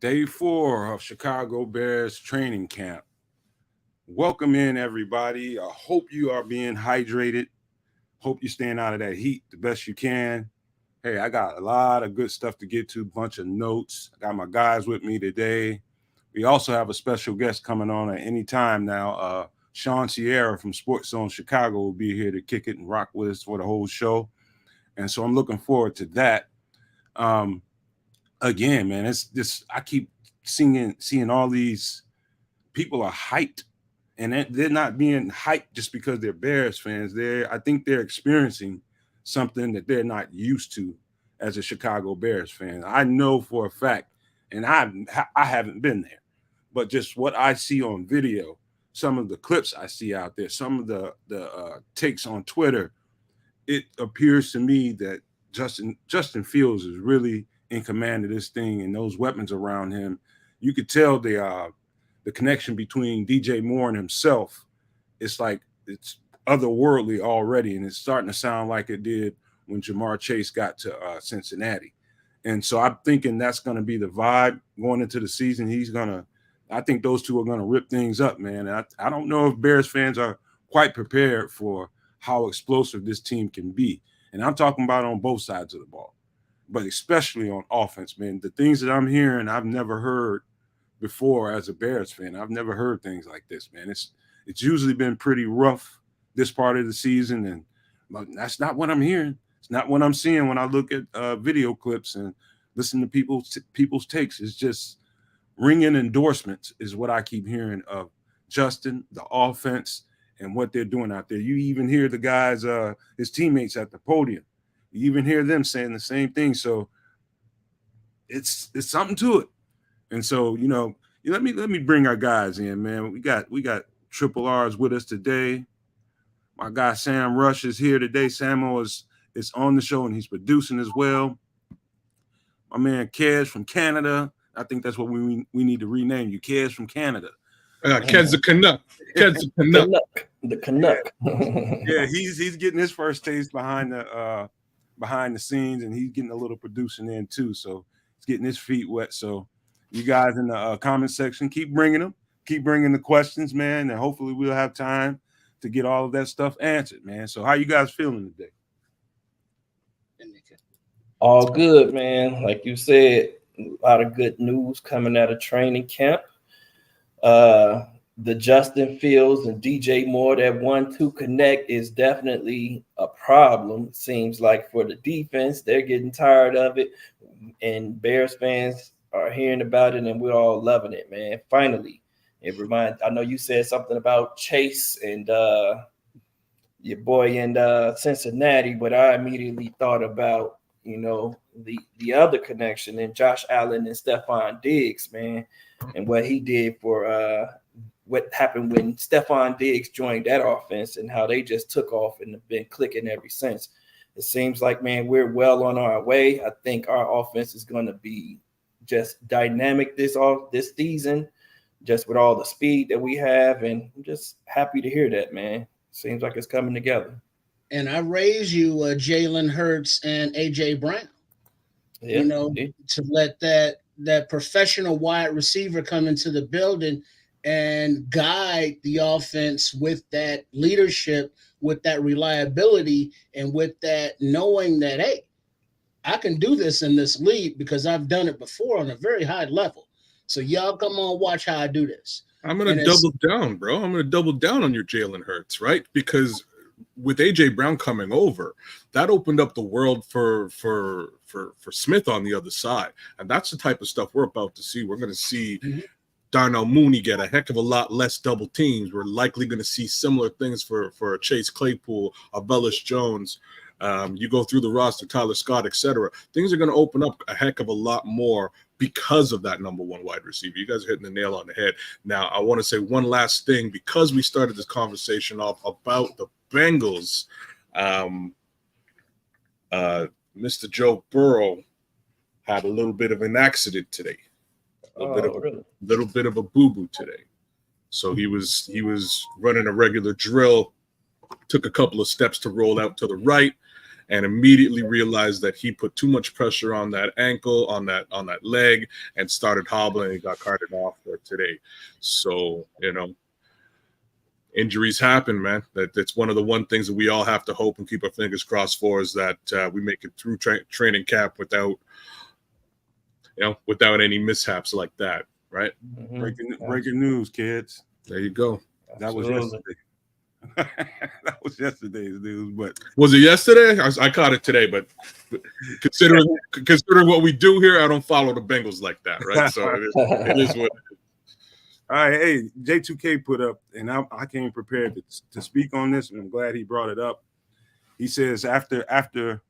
Day 4 of Chicago Bears training camp. Welcome in, everybody. I hope you are being hydrated. Hope you're staying out of that heat the best you can. Hey, I got a lot of good stuff to get to, bunch of notes. I got my guys with me today. We also have a special guest coming on at any time now. Sean Sierra from Sports Zone Chicago will be here to kick it and rock with us for the whole show. And so I'm looking forward to that. Again, man, it's just I keep seeing all these people are hyped, and they're not being hyped just because they're Bears fans. I think they're experiencing something that they're not used to as a Chicago Bears fan. I know for a fact, and I haven't been there, but just what I see on video, some of the clips I see out there, some of the takes on Twitter, it appears to me that Justin Fields is really in command of this thing, and those weapons around him. You could tell the connection between DJ Moore and himself. It's like it's otherworldly already, and it's starting to sound like it did when Jamar Chase got to Cincinnati. And so I'm thinking that's going to be the vibe going into the season. I think those two are going to rip things up, man. And I don't know if Bears fans are quite prepared for how explosive this team can be. And I'm talking about on both sides of the ball, but especially on offense, man. The things that I'm hearing, I've never heard before as a Bears fan. I've never heard things like this, man. It's usually been pretty rough this part of the season, but that's not what I'm hearing. It's not what I'm seeing when I look at video clips and listen to people's takes. It's just ringing endorsements is what I keep hearing of Justin, the offense, and what they're doing out there. You even hear the guys, his teammates at the podium. You even hear them saying the same thing. So it's something to it. And so, let me bring our guys in, man. We got Triple R's with us today. My guy Sam Rush is here today. Samo is on the show and he's producing as well. My man Kez from Canada. I think that's what we need to rename you. Kez from Canada. Kez the Canuck. Kez the Canuck. The Canuck. Yeah, he's getting his first taste behind the scenes, and he's getting a little producing in too. So he's getting his feet wet. So you guys in the comment section, keep bringing them. Keep bringing the questions, man, and hopefully we'll have time to get all of that stuff answered, man. So how you guys feeling today? All good, man. Like you said, a lot of good news coming out of training camp. The Justin Fields and DJ Moore, that 1-2 connect is definitely a problem. Seems like for the defense, they're getting tired of it, and Bears fans are hearing about it, and we're all loving it, man. Finally, I know you said something about Chase and your boy in Cincinnati, but I immediately thought about the other connection in Josh Allen and Stephon Diggs, man, and what he did for what happened when Stephon Diggs joined that offense and how they just took off and have been clicking ever since. It seems like, man, we're well on our way. I think our offense is going to be just dynamic this season, just with all the speed that we have, and I'm just happy to hear that, man. Seems like it's coming together. And I raise you Jalen Hurts and AJ Brown, to let that professional wide receiver come into the building and guide the offense with that leadership, with that reliability, and with that knowing that, hey, I can do this in this league because I've done it before on a very high level. So y'all come on, watch how I do this. I'm going to double down, bro. I'm going to double down on your Jalen Hurts, right? Because with AJ Brown coming over, that opened up the world for Smith on the other side. And that's the type of stuff we're about to see. We're going to see Darnell Mooney get a heck of a lot less double teams. We're likely going to see similar things for Chase Claypool, Velus Jones. You go through the roster, Tyler Scott, etc. Things are going to open up a heck of a lot more because of that number one wide receiver. You guys are hitting the nail on the head. Now, I want to say one last thing because we started this conversation off about the Bengals. Mr. Joe Burrow had a little bit of an accident today. A little bit of a boo-boo today. So he was running a regular drill, took a couple of steps to roll out to the right, and immediately realized that he put too much pressure on that ankle, on that leg, and started hobbling and got carted off for today. So, injuries happen, man. That's one of the things that we all have to hope and keep our fingers crossed for, is that we make it through training camp without any mishaps like that, right? Mm-hmm. Breaking news, kids. There you go. That was yesterday. That was yesterday's news, but was it yesterday? I caught it today, but considering what we do here, I don't follow the Bengals like that, right? So it is what it is. All right, hey, J2K put up, and I came prepared to speak on this, and I'm glad he brought it up. He says after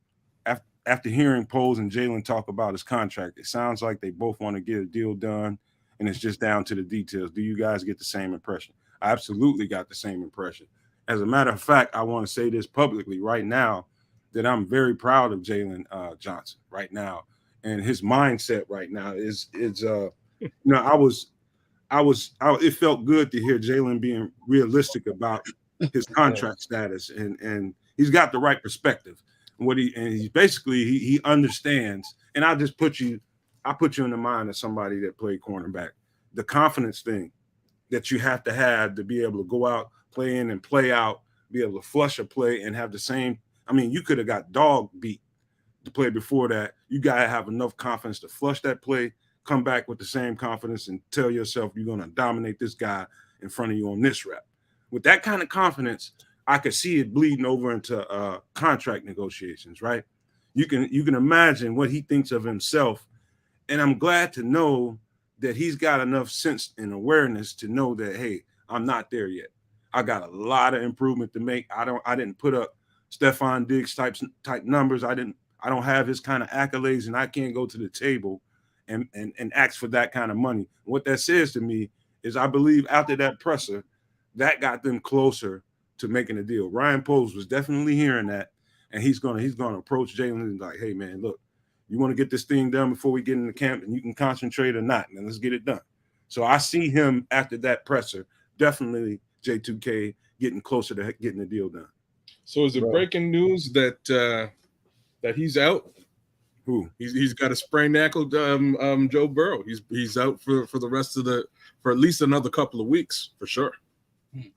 hearing Poles and Jalen talk about his contract, it sounds like they both want to get a deal done, and it's just down to the details. Do you guys get the same impression? I absolutely got the same impression. As a matter of fact, I want to say this publicly right now, that I'm very proud of Jalen Johnson right now, and his mindset right now is it felt good to hear Jalen being realistic about his contract status, and he's got the right perspective. He's basically he understands, and I put you in the mind of somebody that played cornerback. The confidence thing that you have to be able to go out, play in and play out, be able to flush a play and have the same. I mean, you could have got dog beat the play before that. You got to have enough confidence to flush that play, come back with the same confidence, and tell yourself you're going to dominate this guy in front of you on this rep. With that kind of confidence, I could see it bleeding over into contract negotiations, right? You can imagine what he thinks of himself, and I'm glad to know that he's got enough sense and awareness to know that, hey, I'm not there yet. I got a lot of improvement to make. I didn't put up Stephon Diggs type numbers. I don't have his kind of accolades, and I can't go to the table and ask for that kind of money. What that says to me is I believe after that presser, that got them closer to making a deal. Ryan Poles was definitely hearing that, and he's gonna approach Jalen and like, hey man, look, you want to get this thing done before we get into camp, and you can concentrate or not, and let's get it done. So I see him after that presser, definitely J2K getting closer to getting the deal done. So is it breaking news that he's out? Who? He's got a sprained ankle. Joe Burrow. He's out for the rest of for at least another couple of weeks for sure.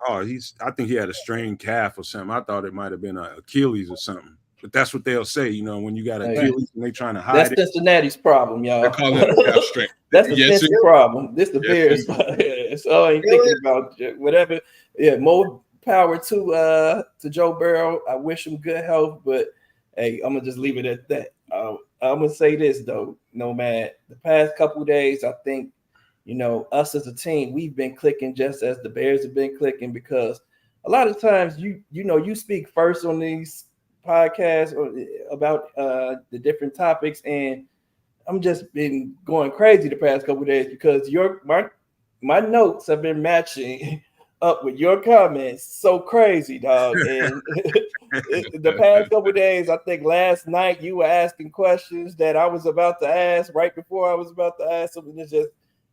Oh, I think he had a strained calf or something. I thought it might have been an Achilles or something. But that's what they'll say, when you got Achilles and they trying to hide that's it. That's Cincinnati's problem, y'all. They're calling it a calf strain. That's the Cincinnati problem. This the Bears. So I ain't thinking about whatever. Yeah, more power to Joe Burrow. I wish him good health, but hey, I'm gonna just leave it at that. I'm gonna say this though, Nomad. The past couple of days, I think, us as a team, we've been clicking just as the Bears have been clicking, because a lot of times you speak first on these podcasts about the different topics, and I'm just been going crazy the past couple of days because my notes have been matching up with your comments so crazy, dog. And the past couple of days, I think last night you were asking questions that I was about to ask right before I was about to ask something.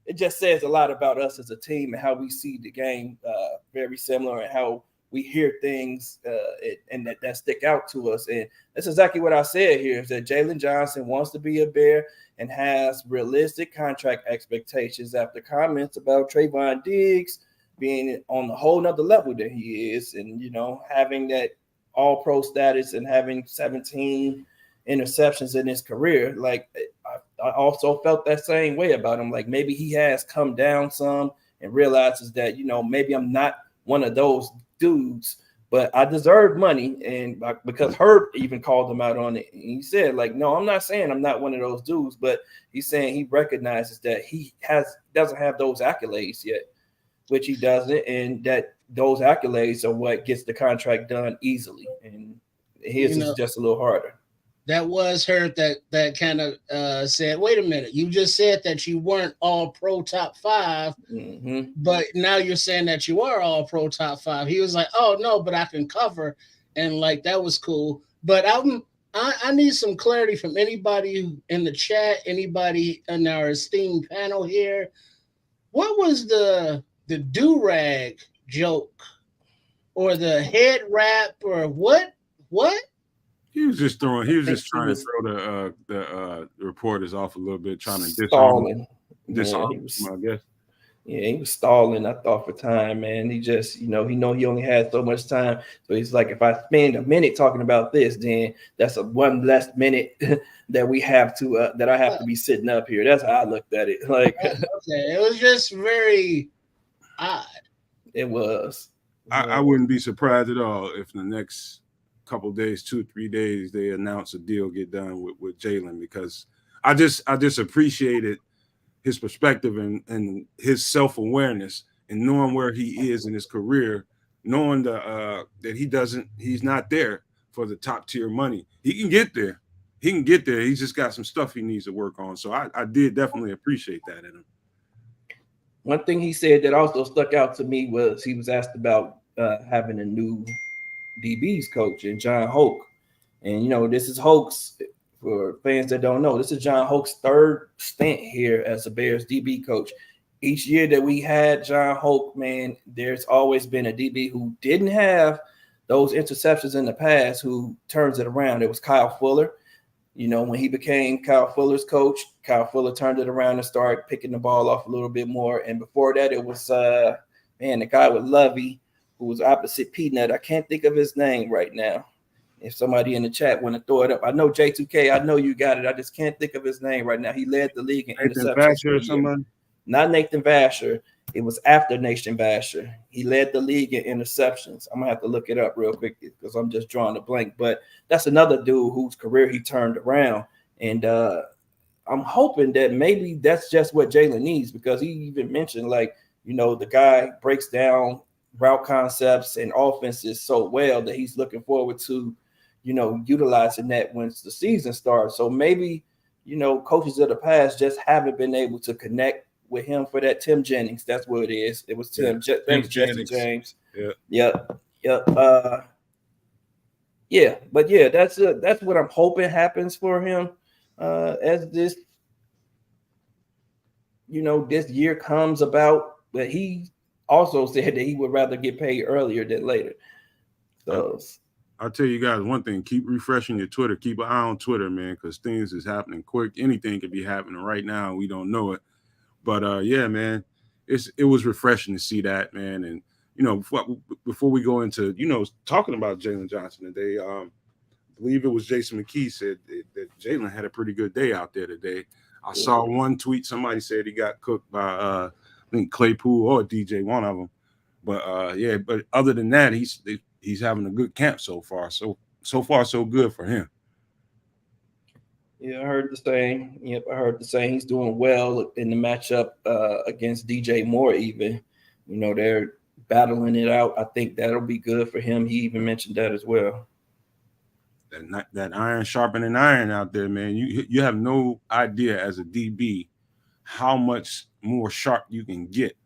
It just says a lot about us as a team and how we see the game very similar, and how we hear things and that stick out to us. And that's exactly what I said here, is that Jalen Johnson wants to be a Bear and has realistic contract expectations after comments about Trayvon Diggs being on a whole nother level than he is, and having that all-pro status and having 17 interceptions in his career. Like, I also felt that same way about him. Like, maybe he has come down some and realizes that, maybe I'm not one of those dudes, but I deserve money. And because Herb even called him out on it, and he said, like, no, I'm not saying I'm not one of those dudes, but he's saying he recognizes that he doesn't have those accolades yet, which he doesn't, and that those accolades are what gets the contract done easily, and his is just a little harder. That was Herb that kind of said, wait a minute, you just said that you weren't all pro top 5, but now you're saying that you are all pro top 5. He was like, oh no, but I can cover, and like that was cool. But I need some clarity from anybody in the chat, anybody in our esteemed panel here. What was the do-rag joke or the head wrap or what? He was just throwing. He was think just he trying was to throw the reporters off a little bit, trying to stalling. disarm He was. them, I guess. Yeah, he was stalling, I thought, for time, man. He just, he only had so much time. So he's like, if I spend a minute talking about this, then that's one less minute that we have to that I have to be sitting up here. That's how I looked at it. Like, okay, it was just very odd. It was. I wouldn't be surprised at all if in the next couple of days, 2-3 days, they announce a deal get done with Jalen, because I just appreciated his perspective and his self-awareness and knowing where he is in his career, knowing that he's not there for the top tier money. He can get there. He's just got some stuff he needs to work on. So I did definitely appreciate that in him. One thing he said that also stuck out to me was he was asked about having a new DB's coach and John Hoke. And, this is Hoke's, for fans that don't know, this is John Hoke's third stint here as a Bears DB coach. Each year that we had John Hoke, man, there's always been a DB who didn't have those interceptions in the past who turns it around. It was Kyle Fuller. When he became Kyle Fuller's coach, Kyle Fuller turned it around and started picking the ball off a little bit more. And before that, it was, the guy with Lovey, who was opposite Peanut. I can't think of his name right now. If somebody in the chat want to throw it up, I know J2K. I know you got it. I just can't think of his name right now. He led the league in interceptions. Or somebody? Not Nathan Vasher. It was after Nathan Vasher. He led the league in interceptions. I'm gonna have to look it up real quick because I'm just drawing a blank. But that's another dude whose career he turned around, and I'm hoping that maybe that's just what Jalen needs, because he even mentioned, like, the guy breaks down route concepts and offenses so well that he's looking forward to, utilizing that once the season starts. So maybe, coaches of the past just haven't been able to connect with him for that. Tim Jennings, that's what it is. It was Tim. Yeah, Thanks, Jesse James. Yeah. Yep. But that's what I'm hoping happens for him as this, this year comes about. But he also said that he would rather get paid earlier than later. So I'll tell you guys one thing: keep refreshing your Twitter. Keep an eye on Twitter, man, because things is happening quick. Anything could be happening right now. We don't know it. But yeah, man, it was refreshing to see that, man. And before we go into talking about Jalen Johnson today, I believe it was Jason McKee said that Jalen had a pretty good day out there today. I saw one tweet. Somebody said he got cooked by I think Claypool or DJ, one of them. But yeah, but other than that, he's having a good camp so far. So far so good for him. Yeah, I heard the same. Yep, I heard the same. He's doing well in the matchup against DJ Moore even. They're battling it out. I think that'll be good for him. He even mentioned that as well. That iron sharpening iron out there, man. You have no idea as a DB how much more sharp you can get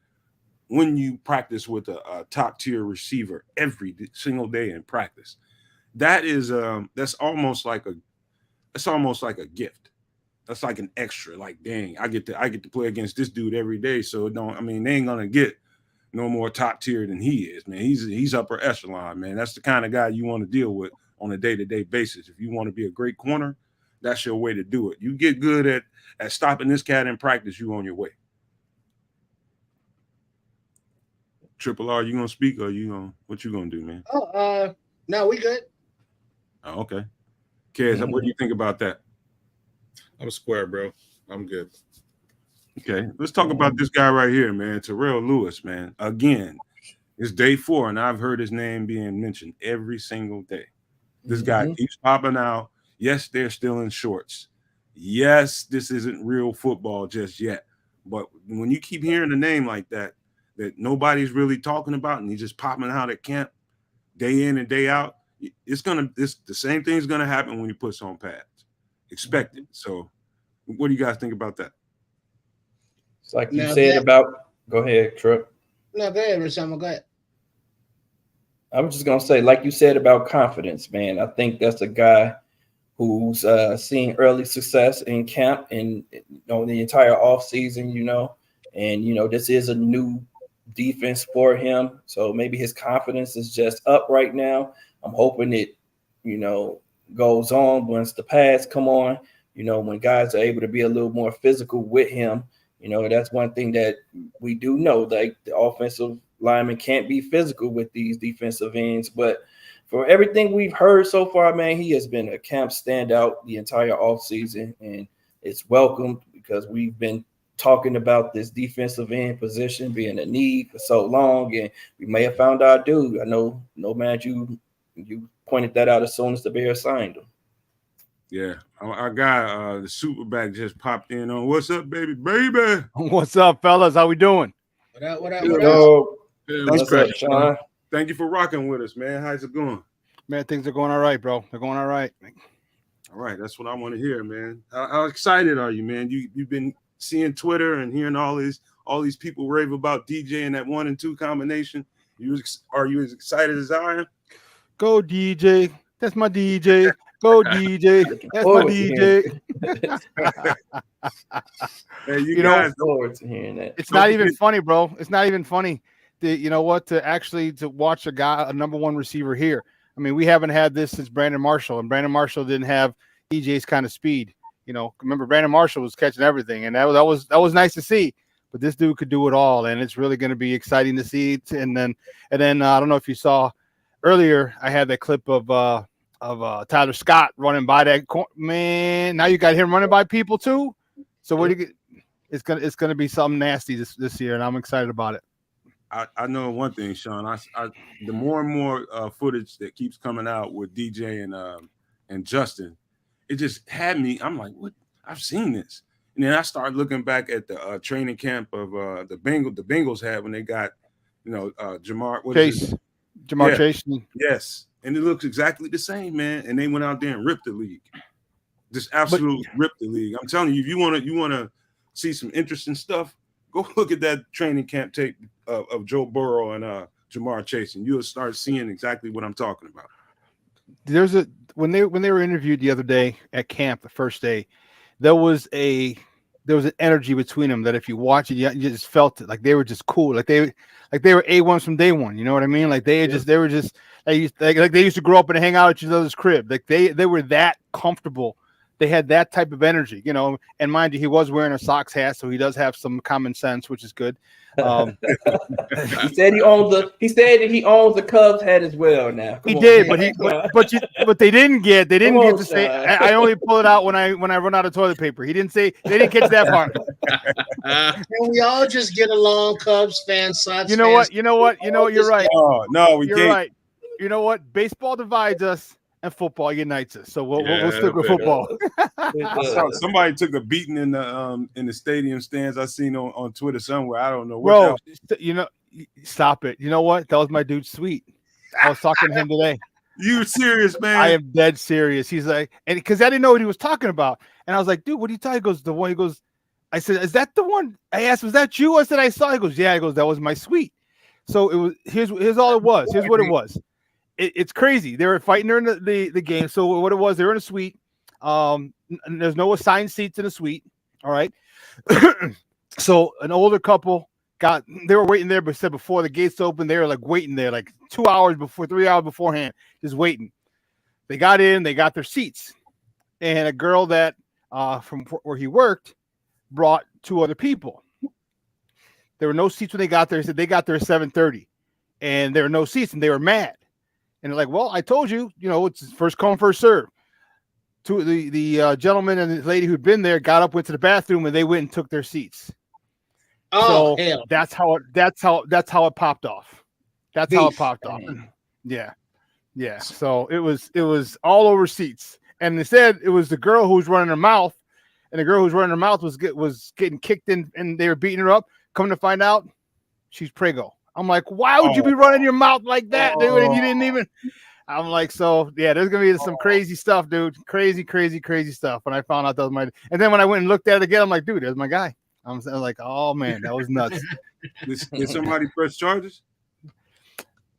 when you practice with a top-tier receiver every single day in practice. That is that's almost like a gift. That's like an extra. Like, dang, I get to play against this dude every day. So they ain't gonna get no more top tier than he is, man. He's upper echelon, man. That's the kind of guy you want to deal with on a day-to-day basis. If you want to be a great corner, that's your way to do it. You get good at stopping this cat in practice, you on your way. Triple R, you gonna speak or what you gonna do, man? No, we good. Oh, okay. Kez, what do you think about that? I'm square, bro. I'm good. Okay, let's talk about this guy right here, man. Terrell Lewis, man. Again, it's day 4, and I've heard his name being mentioned every single day. This guy keeps popping out. Yes, they're still in shorts. Yes, this isn't real football just yet. But when you keep hearing a name like that nobody's really talking about, and he's just popping out at camp day in and day out, the same thing's gonna happen when he puts on pads. Expect it. So, what do you guys think about that? It's like you said about. Go ahead, Trip. No, go ahead, Rashama. Go ahead. I was just gonna say, like you said about confidence, man. I think that's a guy who's seeing early success in camp and the entire offseason, and this is a new defense for him. So maybe his confidence is just up right now. I'm hoping it, goes on, once the pads come on, when guys are able to be a little more physical with him, that's one thing that we do know, like the offensive lineman can't be physical with these defensive ends. But for everything we've heard so far, man, he has been a camp standout the entire offseason, and it's welcomed because we've been talking about this defensive end position being a need for so long, and we may have found our dude. I know, Nomad, you pointed that out as soon as the Bears signed him. Yeah, our guy, the Superback, just popped in on what's up, baby. What's up, fellas? How we doing? What up? What's up, Sean? Thank you for rocking with us, man. How's it going? Man, things are going all right, bro. They're going all right. All right, that's what I want to hear, man. How excited are you, man? You've been seeing Twitter and hearing all these people rave about DJ and that 1 and 2 combination. Are you as excited as I am? Go DJ. That's my DJ. Go DJ. That's my DJ. Hey, you guys, forward to hearing that. It's not even funny, bro. It's not even funny. You know what? To watch a number one receiver here. I mean, we haven't had this since Brandon Marshall, and Brandon Marshall didn't have DJ's kind of speed. Remember Brandon Marshall was catching everything, and that was nice to see. But this dude could do it all, and it's really going to be exciting to see. And then I don't know if you saw earlier, I had that clip of Tyler Scott running by that man. Now you got him running by people too. So what do you get? It's gonna be something nasty this year, and I'm excited about it. I know one thing, Sean. The more and more footage that keeps coming out with DJ and Justin, it just had me. I'm like, what? I've seen this, and then I started looking back at the training camp of the Bengals had when they got, Jamar Chase. Jamar Chase. Yes, and it looks exactly the same, man. And they went out there and ripped the league, just absolutely ripped the league. I'm telling you, if you want to see some interesting stuff, go look at that training camp tape of Joe Burrow and Jamar Chase, and you'll start seeing exactly what I'm talking about. When they were interviewed the other day at camp, the first day, there was an energy between them that if you watch it, you just felt it. Like they were just cool. Like they were A1s from day one. You know what I mean? Like they used to grow up and hang out at each other's crib. Like they were that comfortable. They had that type of energy, and mind you, he was wearing a Sox hat, so he does have some common sense, which is good. He said he owns the Cubs hat as well. Now he did, but they didn't get to say. I only pull it out when I run out of toilet paper. He didn't say. They didn't catch that part. Can we all just get along, Cubs fans, Sox fans? You know what? You're right. Oh, no, we can't. You're right. You know what? Baseball divides us, and football unites us. So we'll stick with football. Somebody took a beating in the stadium stands. I seen on Twitter somewhere. I don't know. Bro, stop it. You know what? That was my dude, Sweet. I was talking to him today. You serious, man? I am dead serious. He's like, and because I didn't know what he was talking about, and I was like, dude, what are you talking? He goes, the one. He goes, I said, is that the one? I asked, was that you? I said, I saw. He goes, yeah. He goes, that was my Sweet. So it was. Here's all it was. Here's what it was. It's crazy. They were fighting during the game. So what it was, they were in a suite. There's no assigned seats in a suite. All right. So an older couple they were waiting there, but said before the gates opened, they were like waiting there, like 2 hours before, 3 hours beforehand, just waiting. They got in, they got their seats. And a girl that from where he worked brought 2 other people. There were no seats when they got there. He said they got there at 7:30 and there were no seats and they were mad. And they're like, well, I told you, it's first come, first serve. The gentleman and the lady who'd been there got up, went to the bathroom, and they went and took their seats. Oh, so hell. That's how it popped off. That's how it popped off. Yeah. So it was all over seats. And they said it was the girl who was running her mouth, and the girl who was running her mouth was getting kicked in, and they were beating her up. Come to find out, she's prego. I'm like, why would you be running your mouth like that, dude? And you didn't even. I'm like, so yeah, there's gonna be some crazy stuff, dude. Crazy stuff. When I found out that was my, and then when I went and looked at it again, I'm like, dude, there's my guy. I was like, oh man, that was nuts. Did somebody press charges?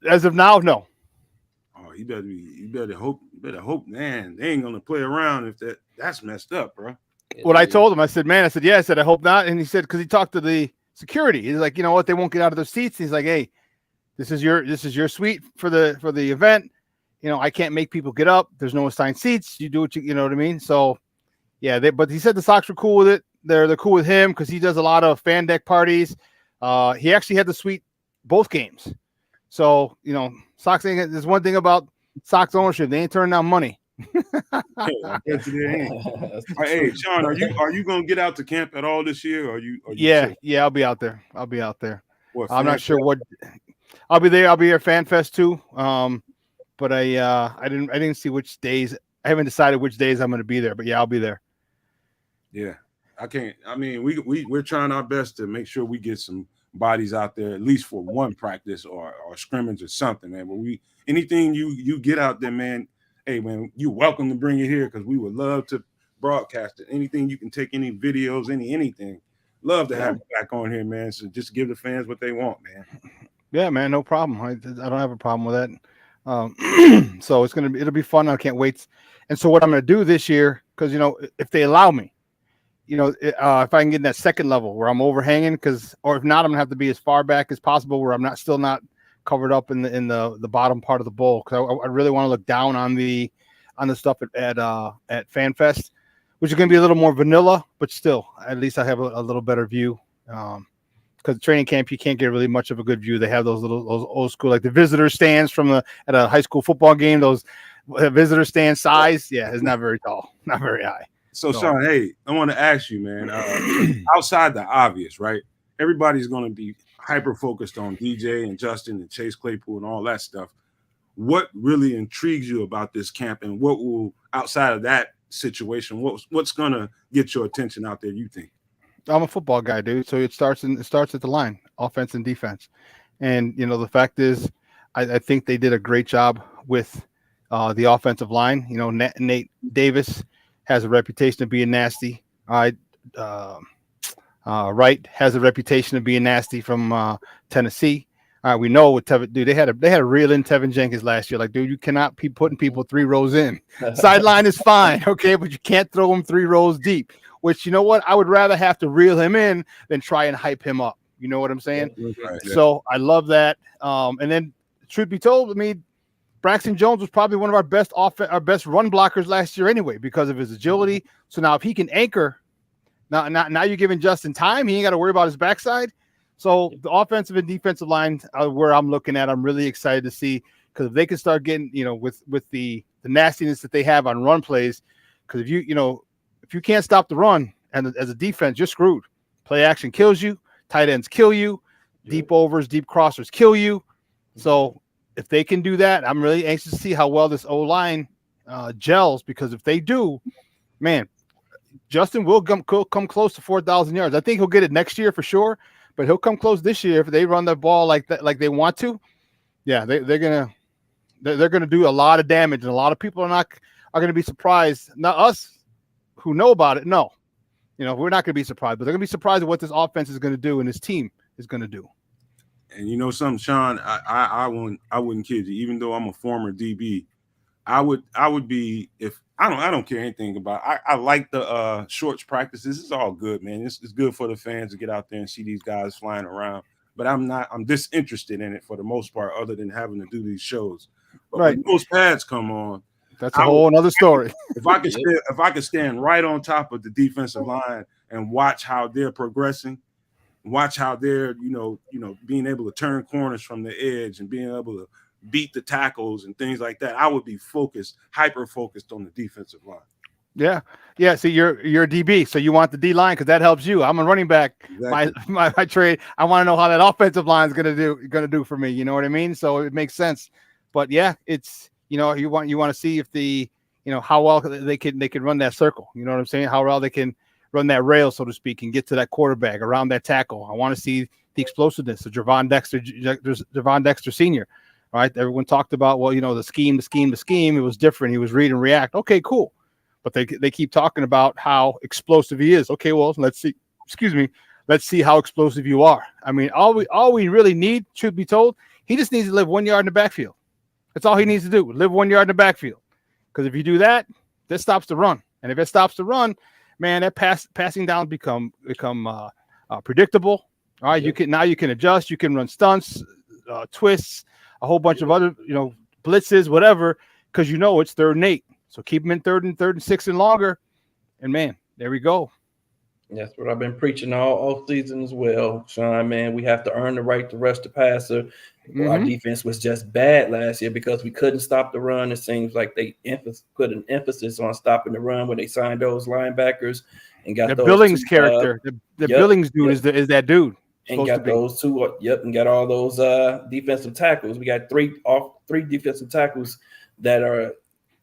As of now, no. Oh, you better hope, man. They ain't gonna play around if that's messed up, bro. What I told him, I said, yeah, I said, I hope not. And he said, because he talked to the security. He's like, you know what? They won't get out of their seats. He's like, hey, this is your suite for the event. I can't make people get up. There's no assigned seats. You do what you know what I mean? So, yeah, but he said the Sox were cool with it. They're cool with him because he does a lot of fan deck parties. He actually had to suite both games. So, Sox ain't. There's one thing about Sox ownership. They ain't turning down money. I bet you they ain't. Hey, Sean, are you gonna get out to camp at all this year? Or are you Yeah, I'll be out there. What, I'm not sure what. I'll be there. I'll be here Fan Fest too. But I didn't see which days. I haven't decided which days I'm going to be there. But yeah, I'll be there. Yeah, I can't. I mean, we're trying our best to make sure we get some bodies out there at least for one practice or scrimmage or something, man. But anything you get out there, man. Hey, man, you're welcome to bring it here because we would love to broadcast it. Anything you can take, any videos, anything. Love to have you back on here, man. So just give the fans what they want, man. Yeah, man, no problem. I don't have a problem with that. So it'll be fun. I can't wait. And so what I'm going to do this year, because if they allow me, if I can get in that second level where I'm overhanging, or if not, I'm gonna have to be as far back as possible where I'm still not covered up in the bottom part of the bowl, because I really want to look down on the stuff at FanFest, which is going to be a little more vanilla, but still at least I have a little better view. Because training camp you can't get really much of a good view. They have those old school, like the visitor stands at a high school football game. Those visitor stand size, it's not very tall, not very high. So Sean, hey, I want to ask you, man. Outside the obvious, right? Everybody's going to be hyper focused on DJ and Justin and Chase Claypool and all that stuff. What really intrigues you about this camp, and what will, outside of that situation, what's going to get your attention out there, you think? I'm a football guy, dude. So it starts at the line, offense and defense. And the fact is, I think they did a great job with the offensive line. Nate Davis has a reputation of being nasty. Wright has a reputation of being nasty from Tennessee. We know what Tevin, dude. They had a reel in Tevin Jenkins last year. Like, dude, you cannot be putting people 3 rows in. Sideline is fine, okay, but you can't throw them 3 rows deep. Which, you know what? I would rather have to reel him in than try and hype him up. You know what I'm saying? Right. So I love that. And then, truth be told, Braxton Jones was probably one of our best run blockers last year anyway because of his agility. So now if he can anchor, now you're giving Justin time. He ain't got to worry about his backside. So the offensive and defensive line where I'm looking at, I'm really excited to see, because if they can start getting, with the nastiness that they have on run plays, because if you can't stop the run and as a defense, you're screwed. Play action kills you. Tight ends kill you. Deep overs, deep crossers kill you. So if they can do that, I'm really anxious to see how well this O-line gels, because if they do, man, Justin will come close to 4,000 yards. I think he'll get it next year for sure, but he'll come close this year if they run the ball like that, like they want to. Yeah, they're gonna do a lot of damage, and a lot of people are gonna be surprised. Not us who know about it. No, we're not gonna be surprised, but they're gonna be surprised at what this offense is gonna do and this team is gonna do. And you know something, Sean, I wouldn't kid you. Even though I'm a former DB, I would be, if I don't care anything about. I like the shorts practices. It's all good, man. It's good for the fans to get out there and see these guys flying around. But I'm disinterested in it for the most part, other than having to do these shows. But right. When those pads come on, that's a whole other story. If I could stand right on top of the defensive line and watch how they're progressing, watch how they're, being able to turn corners from the edge and being able to beat the tackles and things like that, I would be hyper focused on the defensive line. Yeah. So you're a DB, so you want the D line because that helps you. I'm a running back. Exactly. My trade. I want to know how that offensive line is gonna do for me. You know what I mean? So it makes sense. But yeah, it's you want to see if how well they can run that circle. You know what I'm saying? How well they can run that rail, so to speak, and get to that quarterback around that tackle. I want to see the explosiveness of Javon Dexter Sr. Right? Everyone talked about, the scheme. It was different. He was read and react. Okay, cool. But they keep talking about how explosive he is. Okay, well, let's see. Let's see how explosive you are. All we really need, truth be told, he just needs to live 1 yard in the backfield. That's all he needs to do. Live 1 yard in the backfield. Because if you do that, this stops the run. And if it stops the run, man, that passing down become predictable. All right, yeah. You can adjust. You can run stunts, twists, a whole bunch of other, blitzes, whatever, because it's 3rd and 8. So keep them in 3rd and 6 and longer. And man, there we go. That's what I've been preaching all season as well, Sean. Man, we have to earn the right to rush the passer. Our defense was just bad last year because we couldn't stop the run. It seems like they put an emphasis on stopping the run when they signed those linebackers and got the those Billings 2, character. The Billings dude is that dude. And got those 2. And got all those defensive tackles. We got three defensive tackles that are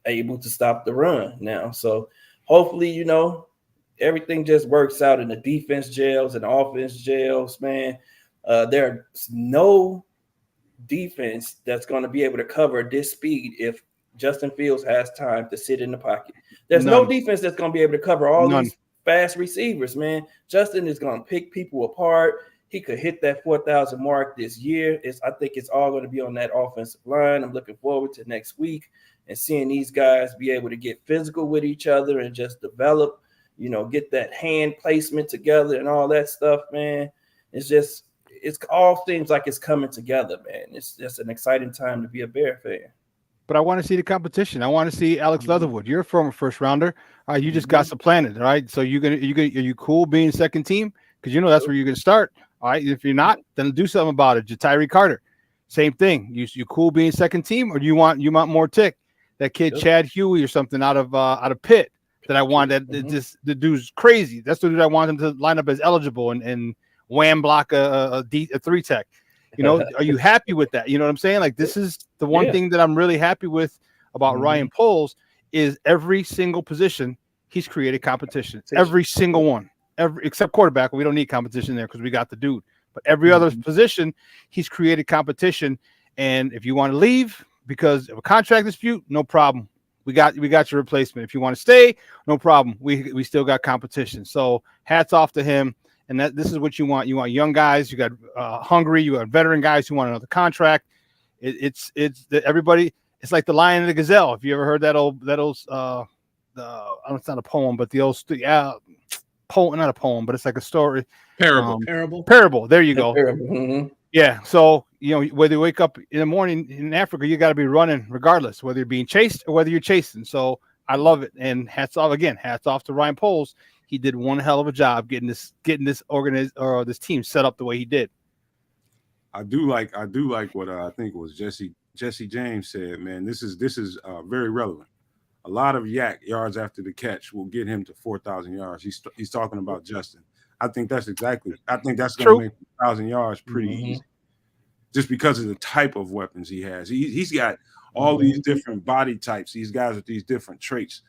able to stop the run now. So hopefully, everything just works out in the defense jails and the offense jails, man. There's no defense that's going to be able to cover this speed if Justin Fields has time to sit in the pocket. There's no defense that's going to be able to cover all these fast receivers, man. Justin is going to pick people apart. He could hit that 4,000 mark this year. I think it's all going to be on that offensive line. I'm looking forward to next week and seeing these guys be able to get physical with each other and just develop, get that hand placement together and all that stuff, man. It all seems like it's coming together, man. It's just an exciting time to be a Bear fan. But I want to see the competition. I want to see Alex Leatherwood. You're a former first rounder. You just got supplanted, all right? So are you cool being second team? Because that's where you're going to start. All right. If you're not, then do something about it. Tyree Carter, same thing. You cool being second team, or do you want more tick? That kid Chad Huey or something out of Pitt that I wanted. The dude's crazy. That's the dude I want him to line up as eligible and wham block a 3 tech. Are you happy with that? You know what I'm saying? Like, this is the one thing that I'm really happy with about Ryan Poles is every single position he's created competition. Every single one. Except quarterback, we don't need competition there because we got the dude. But every other position, he's created competition. And if you want to leave because of a contract dispute, no problem. We got your replacement. If you want to stay, no problem. We still got competition. So hats off to him. And this is what you want. You want young guys. You got hungry. You got veteran guys who want another contract. It's everybody. It's like the lion and the gazelle. If you ever heard that old it's not a poem, but the old poem, not a poem, but it's like a story. Parable. There you go. Parable. Yeah. So, whether you wake up in the morning in Africa, you got to be running regardless, whether you're being chased or whether you're chasing. So I love it. And hats off to Ryan Poles. He did one hell of a job getting this this team set up the way he did. I do like what I think it was Jesse James said, man. This is very relevant. A lot of yards after the catch will get him to 4,000 yards. He's talking about Justin. I think that's going to make 1,000 yards pretty easy, just because of the type of weapons he has. He's got all these different body types. These guys with these different traits.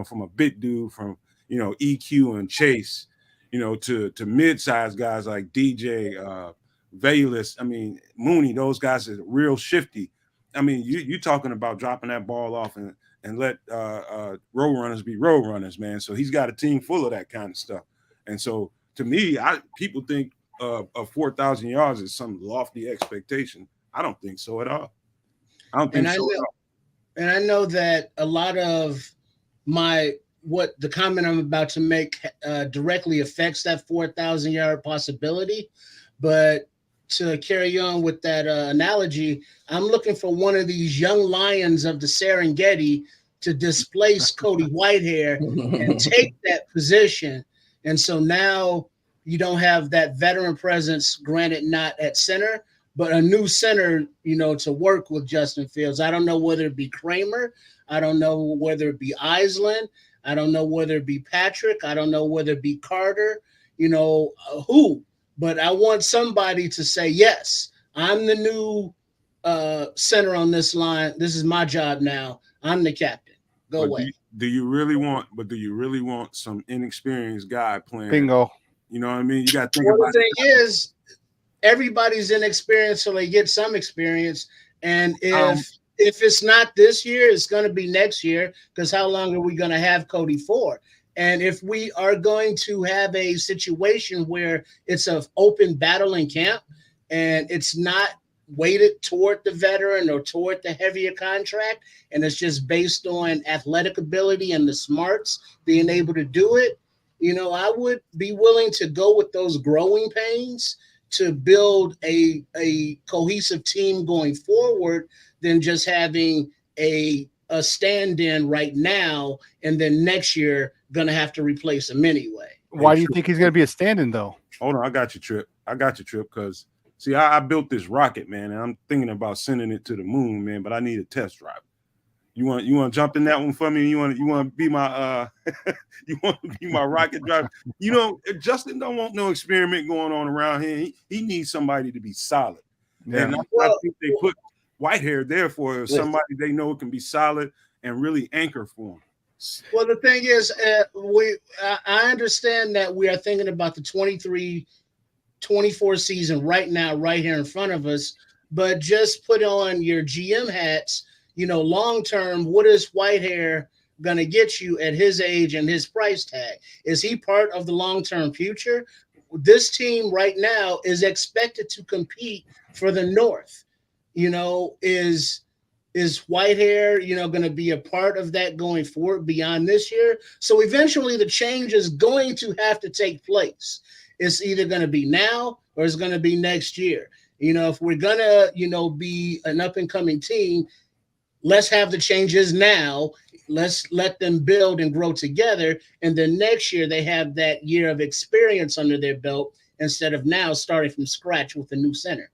From a big dude, from EQ and Chase, to mid-sized guys like DJ, Valus. I mean, Mooney. Those guys are real shifty. I mean, you talking about dropping that ball off and let road runners be road runners, man. So he's got a team full of that kind of stuff. And so to me, people think of 4,000 yards is some lofty expectation. I don't think so at all. I don't think so at all. And I know that a lot of what the comment I'm about to make directly affects that 4,000 yard possibility. But to carry on with that analogy, I'm looking for one of these young lions of the Serengeti to displace Cody Whitehair and take that position. And so now you don't have that veteran presence, granted not at center, but a new center, to work with Justin Fields. I don't know whether it be Kramer. I don't know whether it be Island. I don't know whether it be Patrick. I don't know whether it be Carter, who. But I want somebody to say, yes, I'm the new center on this line. This is my job now. I'm the captain. Go away. Do you really want some inexperienced guy playing? Bingo. You know what I mean? You got to think about it. The thing is, everybody's inexperienced, so they get some experience. And if it's not this year, it's going to be next year, because how long are we going to have Cody for? And if we are going to have a situation where it's an open battle in camp and it's not weighted toward the veteran or toward the heavier contract, and it's just based on athletic ability and the smarts being able to do it, I would be willing to go with those growing pains to build a cohesive team going forward than just having a a stand-in right now, and then next year gonna have to replace him anyway. Why do you think he's going to be a stand-in though? Hold on, I got you, Trip. Because see, I built this rocket, man, and I'm thinking about sending it to the moon, man. But I need a test drive. You want to jump in that one for me? You want to be my you want to be my rocket driver? You know, Justin don't want no experiment going on around here. He needs somebody to be solid. Yeah. And I think they put Whitehair there for somebody they know can be solid and really anchor for him. Well, the thing is, I understand that we are thinking about the 23-24 season right now, right here in front of us. But just put on your GM hats. You know, long term, what is Whitehair going to get you at his age and his price tag? Is he part of the long term future? This team right now is expected to compete for the North. You know, is Whitehair, you know, going to be a part of that going forward beyond this year? So eventually the change is going to have to take place. It's either going to be now or it's going to be next year. You know, if we're going to, you know, be an up and coming team, let's have the changes now. Let's let them build and grow together. And then next year they have that year of experience under their belt instead of now starting from scratch with a new center.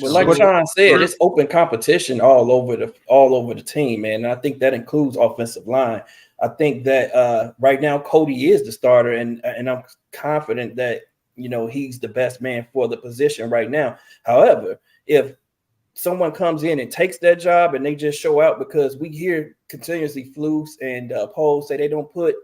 Well, like Sean said, it's open competition all over the team, man. And I think that includes offensive line. I think that right now Cody is the starter, and I'm confident that, you know, he's the best man for the position right now. However, if someone comes in and takes that job and they just show out, because we hear continuously Flukes and polls say they don't put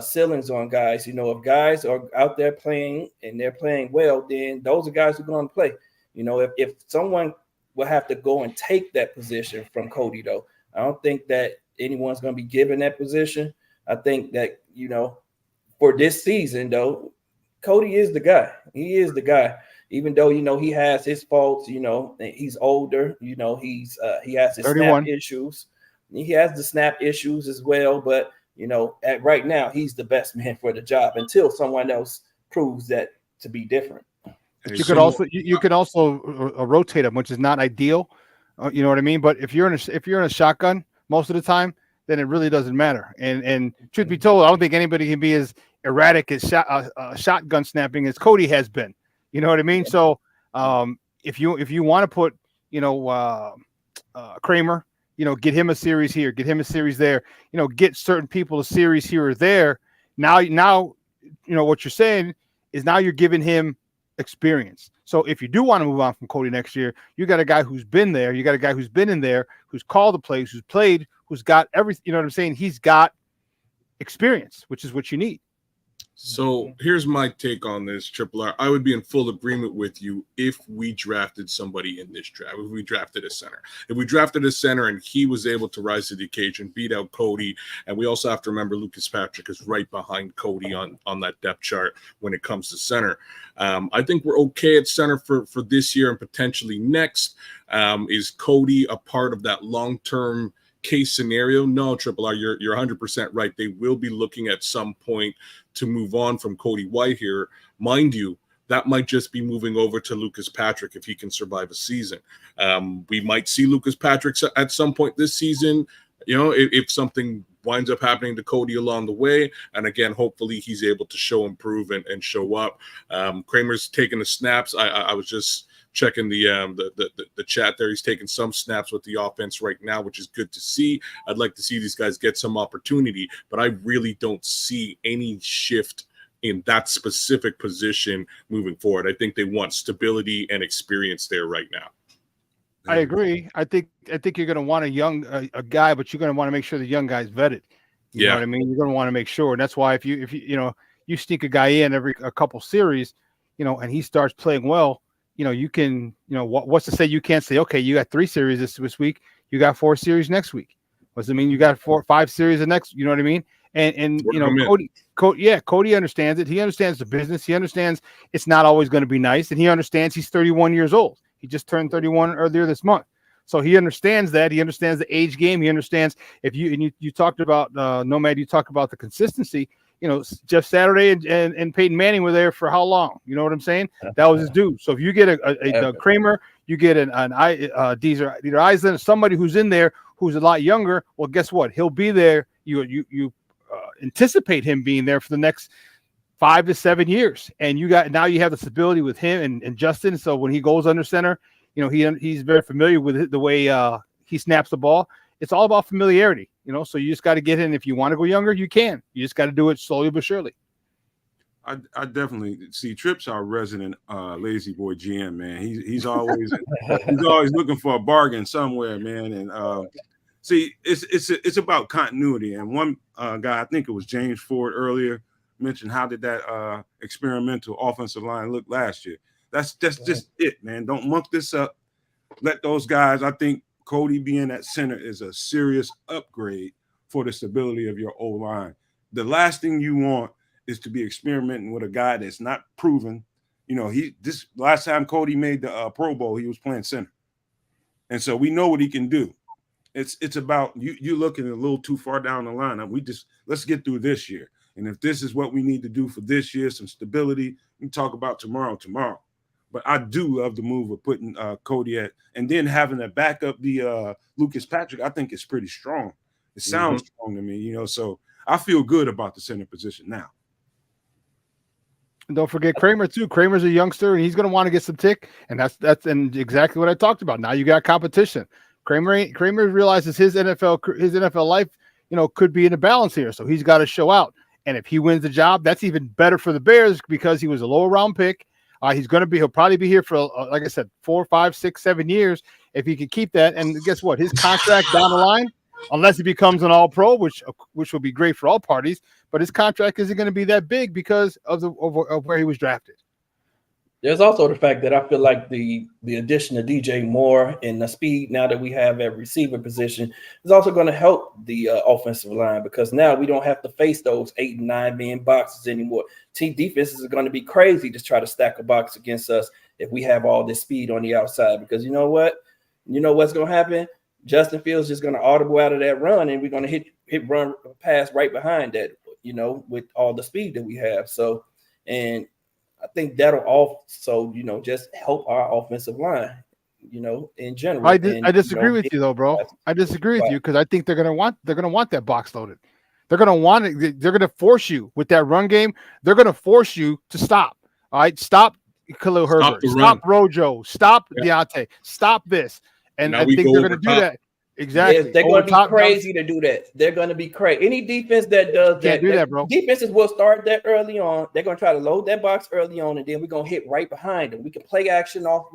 ceilings on guys. You know, if guys are out there playing and they're playing well, then those are guys who are going to play. You know, if someone will have to go and take that position from Cody, though, I don't think that anyone's going to be given that position. I think that, you know, for this season, though, Cody is the guy. He is the guy. Even though, you know, he has his faults, you know, he's older, you know, he has his 31. snap issues. He has the snap issues as well. But, you know, right now, he's the best man for the job until someone else proves that to be different. You could also rotate him, which is not ideal. You know what I mean? But if you're in a shotgun most of the time, then it really doesn't matter. And truth be told, I don't think anybody can be as erratic as shotgun snapping as Cody has been. You know what I mean? So if you want to put, you know, Kramer, you know, get him a series here, get him a series there, you know, get certain people a series here or there. Now, you know, what you're saying is now you're giving him experience. So if you do want to move on from Cody next year, you got a guy who's been there, you got a guy who's been in there, who's called the plays, who's played, who's got everything. You know what I'm saying? He's got experience, which is what you need. So here's my take on this, Triple R. I would be in full agreement with you if we drafted somebody in this draft, if we drafted a center. If we drafted a center and he was able to rise to the occasion, beat out Cody, and we also have to remember Lucas Patrick is right behind Cody on that depth chart when it comes to center. I think we're okay at center for this year and potentially next. Is Cody a part of that long-term case scenario? No, Triple R, you're 100% right. They will be looking at some point to move on from Cody Whitehair. Mind you, that might just be moving over to Lucas Patrick if he can survive a season. We might see Lucas Patrick at some point this season, you know, if something winds up happening to Cody along the way. And again, hopefully he's able to show improve and show up. Kramer's taking the snaps. I was just checking the chat there. He's taking some snaps with the offense right now, which is good to see. I'd like to see these guys get some opportunity, but I really don't see any shift in that specific position moving forward. I think they want stability and experience there right now. I agree. I think you're going to want a young guy, but you're going to want to make sure the young guy's vetted. You know what I mean? You're going to want to make sure. And that's why if you sneak a guy in a couple series, you know, and he starts playing well, you know, you can, you know, what's to say you can't say, okay, you got 3 series this week, you got 4 series next week. What does it mean? You got 4 or 5 series the next, you know what I mean? And you know, Cody understands it. He understands the business. He understands it's not always going to be nice. And he understands he's 31 years old. He just turned 31 earlier this month. So he understands that. He understands the age game. He understands you talked about Nomad, you talked about the consistency. You know, Jeff Saturday and Peyton Manning were there for how long? You know what I'm saying? That was his due. So if you get a Kramer, you get either Eisland, somebody who's in there who's a lot younger, well, guess what? He'll be there. You anticipate him being there for the next 5 to 7 years, and you have the stability with him and Justin. So when he goes under center, he's very familiar with the way he snaps the ball. It's all about familiarity, so you just got to get in. If you want to go younger, you can. You just got to do it slowly but surely. I definitely see Tripp's our resident lazy boy GM, man. He's always looking for a bargain somewhere, man. And see, it's about continuity. And one guy, I think it was James Ford earlier, mentioned how did that experimental offensive line look last year. That's just it, man. Don't muck this up. Let those guys. I think Cody being at center is a serious upgrade for the stability of your O-line. The last thing you want is to be experimenting with a guy that's not proven. This last time Cody made the Pro Bowl, he was playing center, and so we know what he can do. It's about you looking a little too far down the line. Let's get through this year, and if this is what we need to do for this year, some stability, we can talk about tomorrow. But I do love the move of putting Cody at, and then having to back up the Lucas Patrick. I think it's pretty strong. It sounds strong to me, So I feel good about the center position now. And don't forget Kramer too. Kramer's a youngster, and he's going to want to get some tick, and that's exactly what I talked about. Now you got competition. Kramer realizes his NFL life, could be in a balance here, so he's got to show out. And if he wins the job, that's even better for the Bears because he was a lower round pick. He'll probably be here for, like I said, 4, 5, 6, 7 years if he can keep that. And guess what? His contract down the line, unless he becomes an All-Pro, which will be great for all parties, but his contract isn't going to be that big because of where he was drafted. There's also the fact that I feel like the addition of DJ Moore and the speed now that we have at receiver position is also going to help the offensive line, because now we don't have to face those 8 and 9 man boxes anymore. Team defenses are going to be crazy to try to stack a box against us if we have all this speed on the outside, because you know what? You know what's going to happen? Justin Fields just going to audible out of that run, and we're going to hit run pass right behind that, with all the speed that we have. So, and I think that'll also, just help our offensive line, in general. I disagree with you though, bro. I disagree with you because I think they're gonna want that box loaded. They're gonna want it. They're gonna force you with that run game. They're gonna force you to stop. All right, stop Khalil Herbert, stop Rojo, stop Deontay, stop this. And I think they're gonna do that. Exactly. Yes, they're going to be crazy to do that. They're going to be crazy. Any defense that does that, bro. Defenses will start that early on. They're going to try to load that box early on, and then we're going to hit right behind them. We can play action off.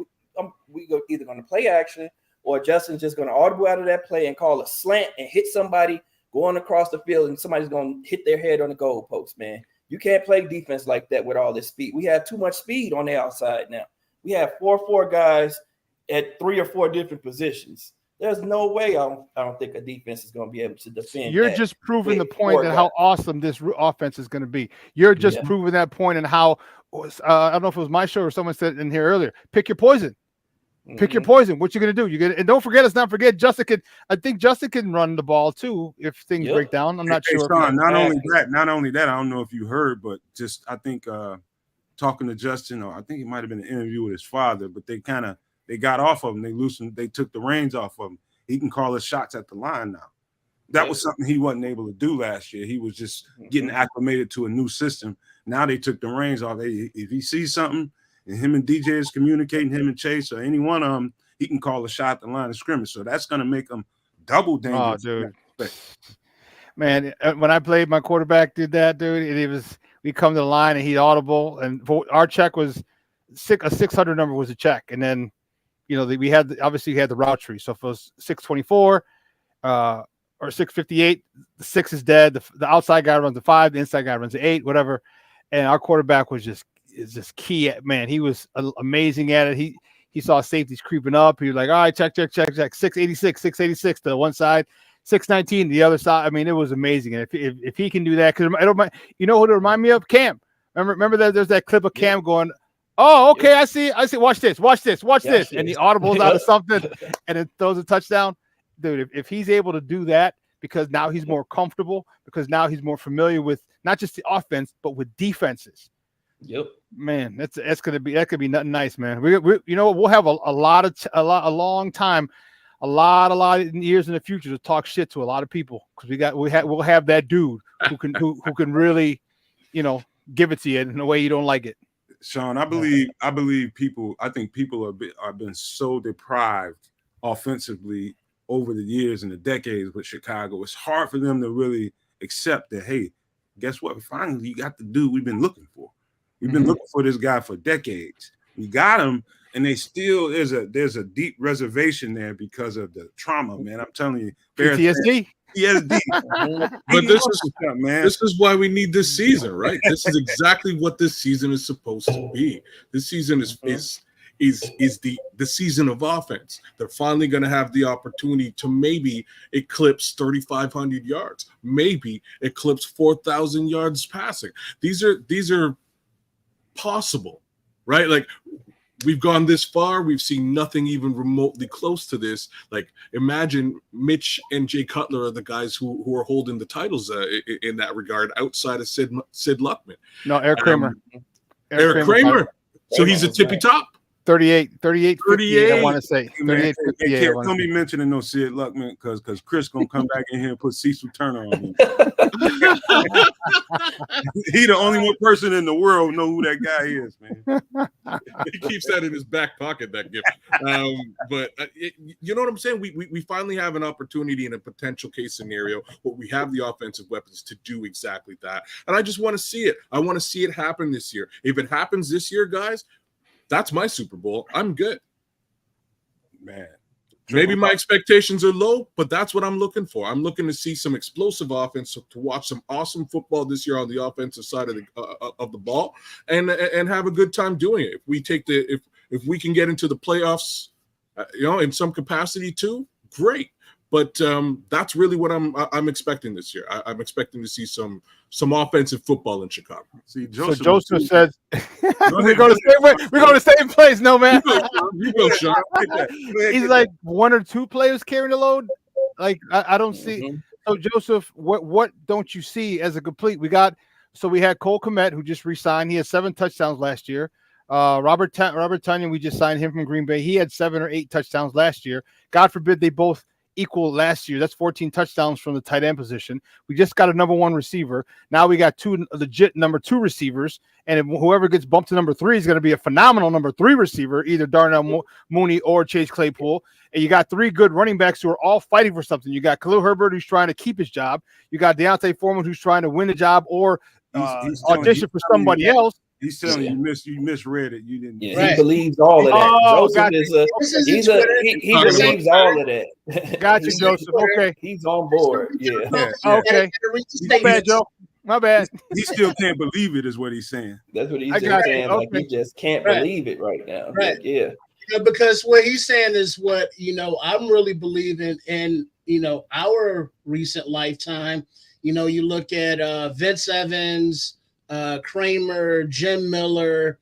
We're either going to play action, or Justin's just going to audible out of that play and call a slant and hit somebody going across the field, and somebody's going to hit their head on the goal post, man. You can't play defense like that with all this speed. We have too much speed on the outside now. We have 4 guys at 3 or 4 different positions. There's no way I don't think a defense is going to be able to defend. You're just proving the point that how awesome this offense is going to be. You're just proving that point, and how I don't know if it was my show or someone said in here earlier. Pick your poison. Pick your poison. What you're going to do? And don't forget. Let's not forget. I think Justin can run the ball too if things break down. I'm not sure. Sean, not only that. I don't know if you heard, but just I think talking to Justin, or I think it might have been an interview with his father, but they got off of him. They loosened. They took the reins off of him. He can call his shots at the line now. That was something he wasn't able to do last year. He was just getting acclimated to a new system. Now they took the reins off. If he sees something and him and DJ is communicating, him and Chase or any one of them, he can call a shot at the line of scrimmage. So that's going to make him double dangerous. Oh, dude. Man, when I played, my quarterback did that, dude. We come to the line and he'd audible, and our check was a 600 number was a check, and then. We had the route tree. So if it was 624 or 658, the 6 is dead. The outside guy runs the 5, the inside guy runs the 8, whatever. And our quarterback is just key. Man, he was amazing at it. He saw safeties creeping up. He was like, all right, check. 686 to the one side, 619 to the other side. I mean, it was amazing. And if he can do that, because you know who to remind me of? Cam. Remember that there's that clip of Cam going, oh, okay, I see. Watch this. And he audibles out of something and it throws a touchdown. Dude, if he's able to do that, because now he's more comfortable, because now he's more familiar with not just the offense, but with defenses. Yep. Man, that could be nothing nice, man. We'll have a long time a lot of years in the future to talk shit to a lot of people because we'll have that dude who can really, give it to you in a way you don't like it. Sean, I believe people. I think people have been so deprived offensively over the years and the decades with Chicago. It's hard for them to really accept that. Hey, guess what? Finally, you got the dude we've been looking for. We've been looking for this guy for decades. We got him, and they still there's a deep reservation there because of the trauma, man. I'm telling you, PTSD. PTSD. But this is why we need this season, right? This is exactly what this season is supposed to be. This season is the season of offense. They're finally going to have the opportunity to maybe eclipse 3,500 yards, maybe eclipse 4,000 yards passing. These are possible, right? Like, we've gone this far. We've seen nothing even remotely close to this. Like, imagine Mitch and Jay Cutler are the guys who are holding the titles in that regard, outside of Sid Luckman. No, Eric Kramer. Eric Kramer. So he's a tippy top. 38, I want to say. 38, 58. Don't be mentioning no Sid Luckman because Chris gonna come back in here and put Cecil Turner on him. He the only one person in the world know who that guy is, man. He keeps that in his back pocket, that gift. But you know what I'm saying? We finally have an opportunity in a potential case scenario where we have the offensive weapons to do exactly that. And I just want to see it. I want to see it happen this year. If it happens this year, guys, that's my Super Bowl. I'm good. Man. Maybe my expectations are low, but that's what I'm looking for. I'm looking to see some explosive offense, to watch some awesome football this year on the offensive side of the ball, and have a good time doing it. If we take if we can get into the playoffs, in some capacity too, great. But that's really what I'm expecting this year. I'm expecting to see some offensive football in Chicago. See, Joseph says we're going to stay in place. No, man. You go, Sean. He's like one or two players carrying the load. Like I don't see. So Joseph, what don't you see as a complete? We had Cole Kmet, who just re-signed. He had 7 touchdowns last year. Robert Tonyan, we just signed him from Green Bay. He had 7 or 8 touchdowns last year. God forbid they both equal last year. That's 14 touchdowns from the tight end position. We just got a number 1 receiver. Now we got 2 legit number 2 receivers, and whoever gets bumped to number 3 is going to be a phenomenal number 3 receiver, either Darnell Mooney or Chase Claypool. And you got 3 good running backs who are all fighting for something. You got Khalil Herbert, who's trying to keep his job. You got Deontay Foreman, who's trying to win the job or audition for somebody else. He's telling you misread it. You didn't. Yeah, right. He believes all of that. Joseph he believes all of that. Got you, Joseph. Okay, he's on board. Yeah. Okay. My bad, Joe. My bad. He still can't believe it, is what he's saying. That's what he's just saying. Okay. Like, he just can't believe it right now. Right. Like, yeah. Because what he's saying is what I'm really believing in. Our recent lifetime. You look at Vince Evans. Kramer, Jim Miller,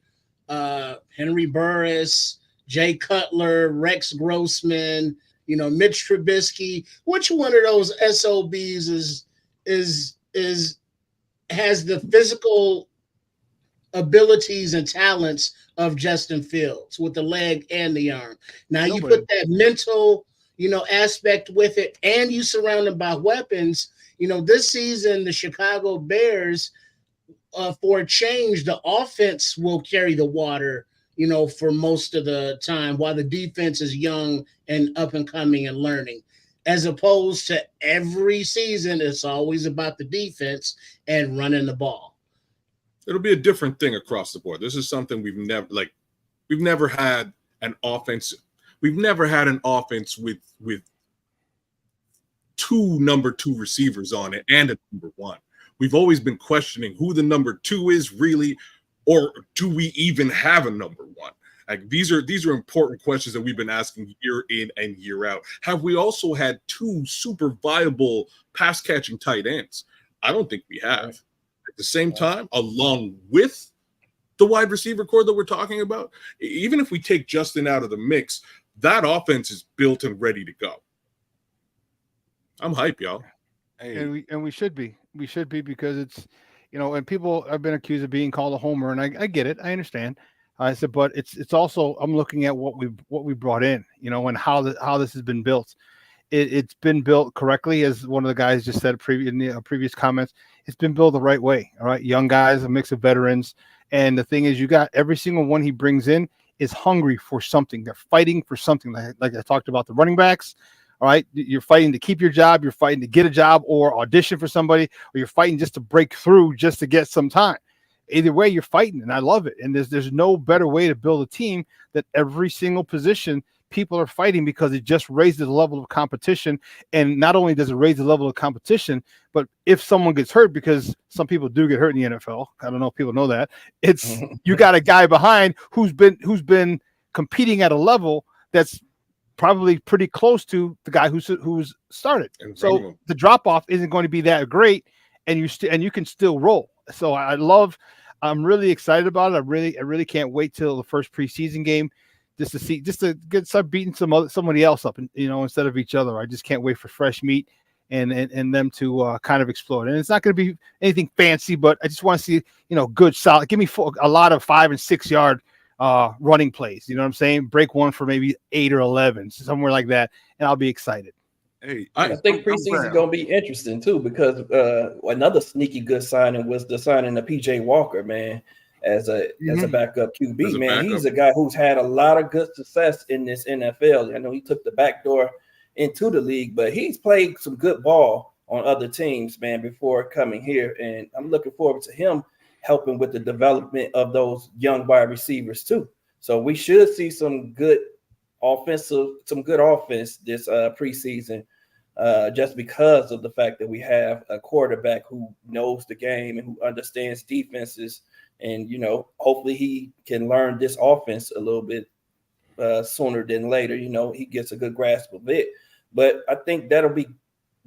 Henry Burris, Jay Cutler, Rex Grossman, Mitch Trubisky. Which one of those SOBs has the physical abilities and talents of Justin Fields with the leg and the arm? Now you put that mental, aspect with it, and you surround them by weapons. This season the Chicago Bears. For a change, the offense will carry the water, for most of the time, while the defense is young and up and coming and learning. As opposed to every season, it's always about the defense and running the ball. It'll be a different thing across the board. This is something we've never had an offense. We've never had an offense with 2 number 2 receivers on it and a number 1. We've always been questioning who the number 2 is really, or do we even have a number 1? Like, these are important questions that we've been asking year in and year out. Have we also had 2 super viable pass catching tight ends? I don't think we have. At the same time, along with the wide receiver core that we're talking about, even if we take Justin out of the mix, that offense is built and ready to go. I'm hype, y'all. Hey. And we should be. We should be, because it's, and people have been accused of being called a homer, and I get it. I understand. I said, but it's also, I'm looking at what we brought in, and how this has been built. It's been built correctly, as one of the guys just said in the previous comments. It's been built the right way. All right, young guys, a mix of veterans, and the thing is, you got every single one he brings in is hungry for something. They're fighting for something. Like I talked about the running backs. All right, you're fighting to keep your job, you're fighting to get a job, or audition for somebody, or you're fighting just to break through, just to get some time. Either way, you're fighting, and I love it. And there's no better way to build a team that every single position people are fighting, because it just raises the level of competition. And not only does it raise the level of competition, but if someone gets hurt, because some people do get hurt in the NFL, I don't know if people know that, it's you got a guy behind who's been competing at a level that's probably pretty close to the guy who's started. So the drop off isn't going to be that great, and you can still roll. So I'm really excited about it. I really can't wait till the first preseason game, just to start beating somebody else up, and instead of each other. I just can't wait for fresh meat and them to kind of explode. And it's not going to be anything fancy, but I just want to see good solid. Give me a lot of 5 and 6 yard running plays. You know what I'm saying? Break one for maybe 8 or 11, somewhere like that, and I'll be excited. Hey, I think preseason is going to be interesting too, because another sneaky good signing was the signing of PJ Walker, man, as a backup QB. He's a guy who's had a lot of good success in this NFL. I know he took the back door into the league, but he's played some good ball on other teams, man, before coming here, and I'm looking forward to him helping with the development of those young wide receivers too. So we should see some good offense this preseason, just because of the fact that we have a quarterback who knows the game and who understands defenses, and hopefully he can learn this offense a little bit sooner than later. He gets a good grasp of it, but I think that'll be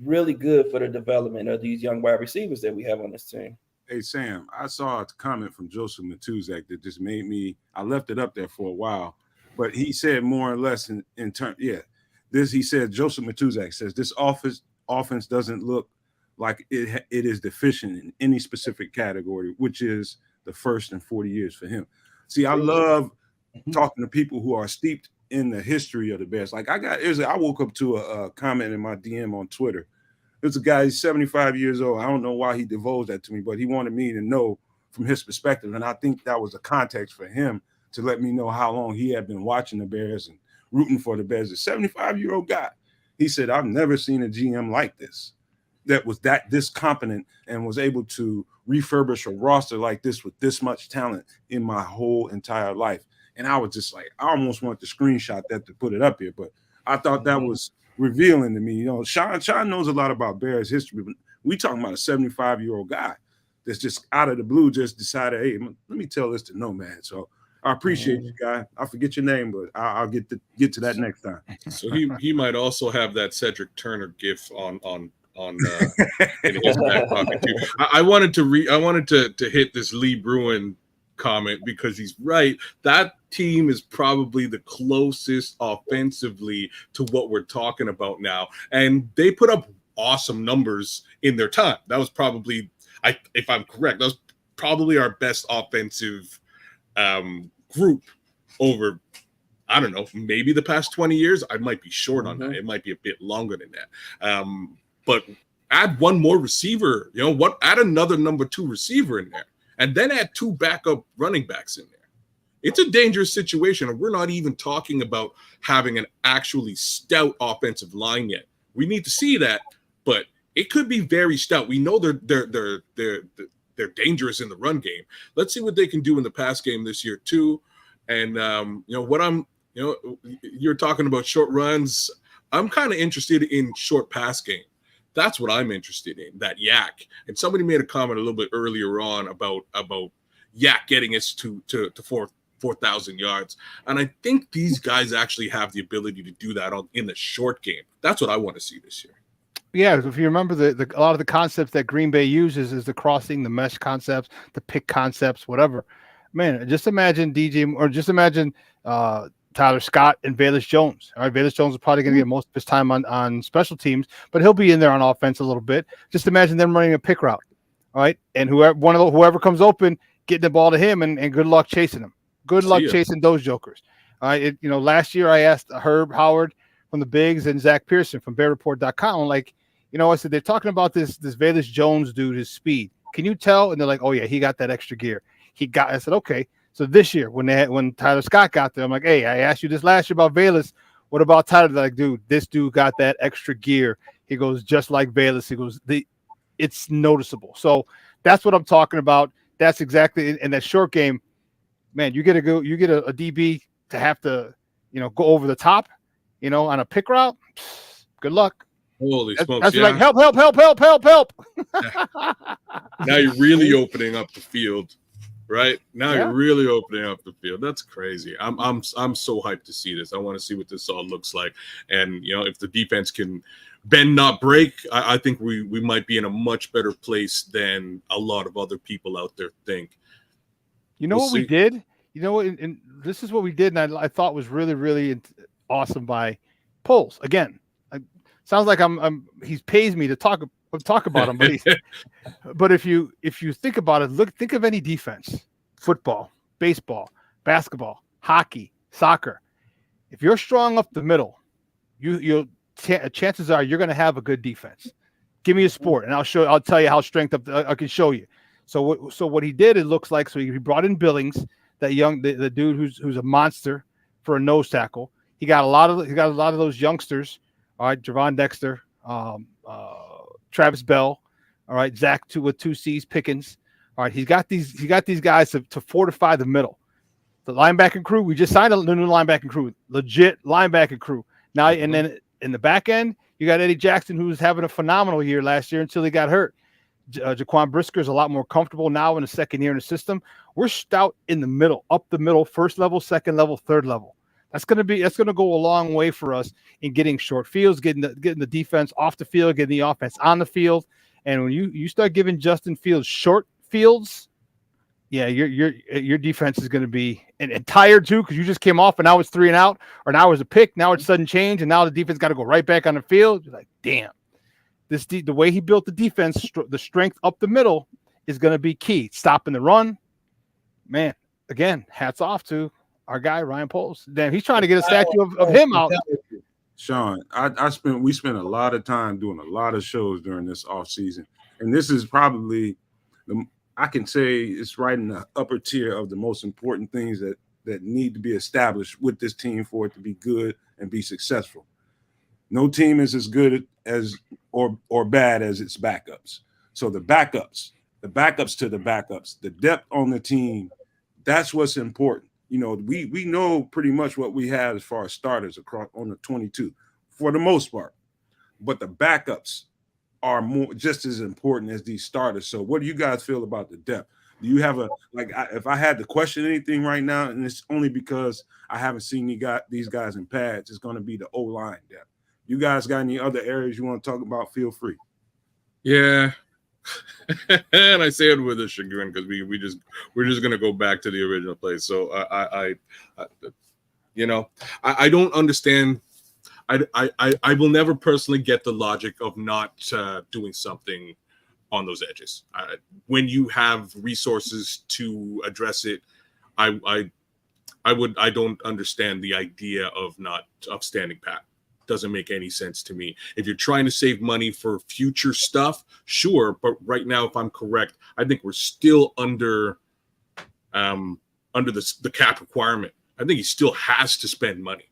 really good for the development of these young wide receivers that we have on this team. Hey, Sam, I saw a comment from Joseph Matuzak that just made me, I left it up there for a while, but he said more or less in terms, he said, Joseph Matuzak says, this offense doesn't look like it is deficient in any specific category, which is the first in 40 years for him. See, I love talking to people who are steeped in the history of the Bears. Like I woke up to a comment in my DM on Twitter. There's a guy, he's 75 years old. I don't know why he divulged that to me, but he wanted me to know from his perspective. And I think that was a context for him to let me know how long he had been watching the Bears and rooting for the Bears. A 75-year-old guy. He said, I've never seen a GM like this, that was this competent and was able to refurbish a roster like this with this much talent in my whole entire life. And I was just like, I almost wanted to screenshot that to put it up here, but I thought that was revealing to me. Sean knows a lot about Bears history, but we talking about a 75-year-old guy that's just out of the blue just decided, hey, let me tell this to Nomad. So I appreciate you, guy. I forget your name, but I'll get to that next time. So he might also have that Cedric Turner gif on in his back pocket too. I wanted to hit this Lee Bruin comment, because he's right. That team is probably the closest offensively to what we're talking about now, and they put up awesome numbers in their time. That was probably, if I'm correct, that was probably our best offensive group over, I don't know, maybe the past 20 years. I might be short on that. It might be a bit longer than that. But add one more receiver, add another number 2 receiver in there, and then add 2 backup running backs in there. It's a dangerous situation, and we're not even talking about having an actually stout offensive line yet. We need to see that, but it could be very stout. We know they're dangerous in the run game. Let's see what they can do in the pass game this year too. And you're talking about short runs. I'm kind of interested in short pass game. That's what I'm interested in, that yak. And somebody made a comment a little bit earlier on about yak getting us to 4,000 yards. And I think these guys actually have the ability to do that in the short game. That's what I want to see this year. Yeah, if you remember a lot of the concepts that Green Bay uses is the crossing, the mesh concepts, the pick concepts, whatever. Man, just imagine Tyler Scott and Velus Jones. All right, Velus Jones is probably going to get most of his time on special teams, but he'll be in there on offense a little bit. Just imagine them running a pick route, all right? And whoever comes open, getting the ball to him, and good luck chasing him. Good luck chasing those jokers. All right. Last year I asked Herb Howard from the Bigs and Zach Pearson from BearReport.com. I'm like, I said, they're talking about this Velus Jones dude, his speed. Can you tell? And they're like, oh yeah, he got that extra gear. I said, okay. So this year when Tyler Scott got there, I'm like, hey, I asked you this last year about Velus. What about Tyler? They're like, dude, this dude got that extra gear. He goes, just like Velus. He goes, it's noticeable. So that's what I'm talking about. That's exactly in that short game, man. You get a DB to have to, go over the top, on a pick route. Good luck. Holy smokes! That's like help. Now you're really opening up the field, right? Now you're really opening up the field. That's crazy. I'm so hyped to see this. I want to see what this all looks like, and if the defense can bend not break, I think we might be in a much better place than a lot of other people out there think. We did? And this is what we did, and I thought was really, really awesome by Poles. Again, sounds like he pays me to talk about him, but if you think about it, think of any defense: football, baseball, basketball, hockey, soccer. If you're strong up the middle, chances are you're going to have a good defense. Give me a sport, and I'll tell you how I can show you. So what he did, it looks like, so he brought in Billings, the dude who's a monster for a nose tackle. He got a lot of those youngsters. All right, Javon Dexter, Travis Bell. All right, Zach with 2 C's, Pickens. All right, he got these guys to fortify the middle. The linebacking crew, we just signed a new linebacking crew, legit linebacking crew. Now, and then in the back end, you got Eddie Jackson, who was having a phenomenal year last year until he got hurt. Jaquan Brisker is a lot more comfortable now in the second year in the system. We're stout in the middle, up the middle, first level, second level, third level. That's going to go a long way for us in getting short fields, getting the defense off the field, getting the offense on the field. And when you start giving Justin Fields short fields, yeah, your defense is going to be and tired too, because you just came off and now it's 3 and out, or now it's a pick, now it's sudden change, and now the defense got to go right back on the field. You're like, damn, the way he built the defense, the strength up the middle is going to be key. Stopping the run, man. Again, hats off to our guy Ryan Poles. Damn, he's trying to get a statue of him out. Sean, we spent a lot of time doing a lot of shows during this off season, and this is probably I can say it's right in the upper tier of the most important things that need to be established with this team for it to be good and be successful. No team is as good as or bad as its backups. So the backups to the backups, the depth on the team, that's what's important. We know pretty much what we have as far as starters across on the 22 for the most part, but the backups are just as important as these starters. So what do you guys feel about the depth? Do you have if I had to question anything right now, and it's only because I haven't seen these guys in pads, it's going to be the O-line depth. You guys got any other areas you want to talk about? Feel free. Yeah. And I say it with a chagrin because we're just gonna go back to the original place. So I don't understand. I will never personally get the logic of not doing something on those edges. When you have resources to address it, I don't understand the idea of standing pat. Doesn't make any sense to me. If you're trying to save money for future stuff, sure, but right now, if I'm correct, I think we're still under the cap requirement. I think he still has to spend money.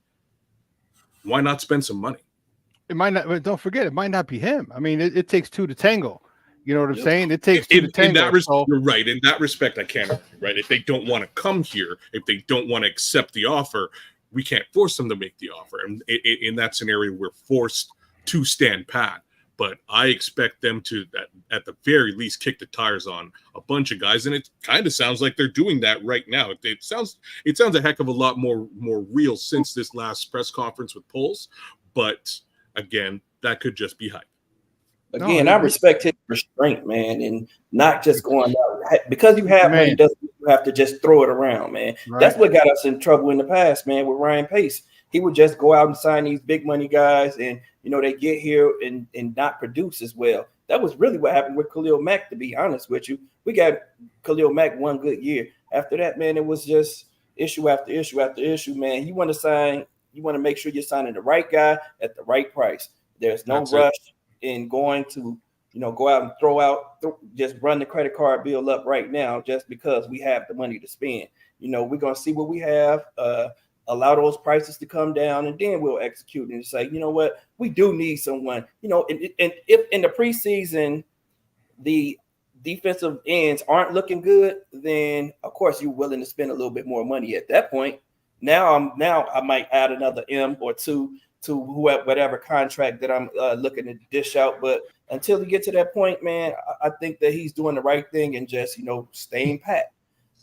Why not spend some money? It might not. Don't forget, it might not be him. I mean, it takes 2 to tango. You know what I'm saying? It takes 2 to tango. You're right. In that respect, I can't agree, right? If they don't want to come here, if they don't want to accept the offer, we can't force them to make the offer. And in that scenario, we're forced to stand pat. But I expect them to, at the very least, kick the tires on a bunch of guys. And it kind of sounds like they're doing that right now. It sounds a heck of a lot more real since this last press conference with Poles. But again, that could just be hype. Again, I respect his restraint, man, and not just going out. Because you have money, doesn't mean you have to just throw it around, man. Right. That's what got us in trouble in the past, man, with Ryan Pace. He would just go out and sign these big money guys, and they get here and not produce as well. That was really what happened with Khalil Mack, to be honest with you. We got Khalil Mack one good year. After that, man, it was just issue after issue after issue, man. You want to make sure you're signing the right guy at the right price. There's no rush in going to, go out and just run the credit card bill up right now just because we have the money to spend. We're going to see what we have, allow those prices to come down, and then we'll execute and say, you know what, we do need someone, and if in the preseason, the defensive ends aren't looking good, then of course you're willing to spend a little bit more money at that point. Now I might add another M or two to whatever contract that I'm looking to dish out. But until we get to that point, man, I think that he's doing the right thing and just, staying pat.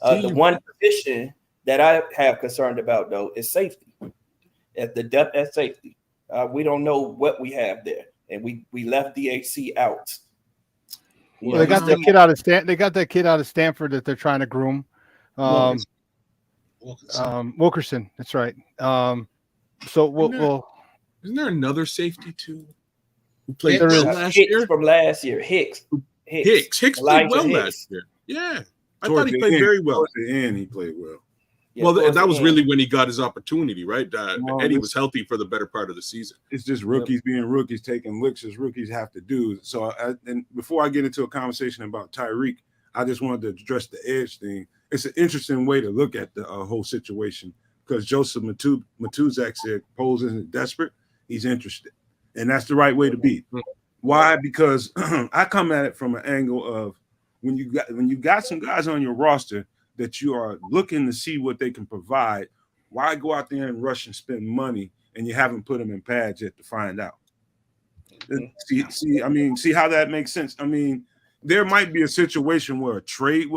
The one position that I have concerned about, though, is safety. At the depth at safety. We don't know what we have there. And we left DAC out. Well, they got that kid out of They got that kid out of Stanford that they're trying to groom. Wilkerson. That's right. Isn't there another safety too? Who played last year? From last year, Hicks played well last year. Yeah, I thought he played very well. At the end, he played well. Yeah, well, that was really when he got his opportunity, right? Eddie was healthy for the better part of the season. It's just rookies being rookies, taking licks as rookies have to do. So, and before I get into a conversation about Tyreek, I just wanted to address the edge thing. It's an interesting way to look at the whole situation because Joseph Matuzak said Poles isn't desperate. He's interested. And that's the right way to be. Why? Because I come at it from an angle of when you got some guys on your roster that you are looking to see what they can provide, why go out there and rush and spend money and you haven't put them in pads yet to find out? See how that makes sense? I mean, there might be a situation where a trade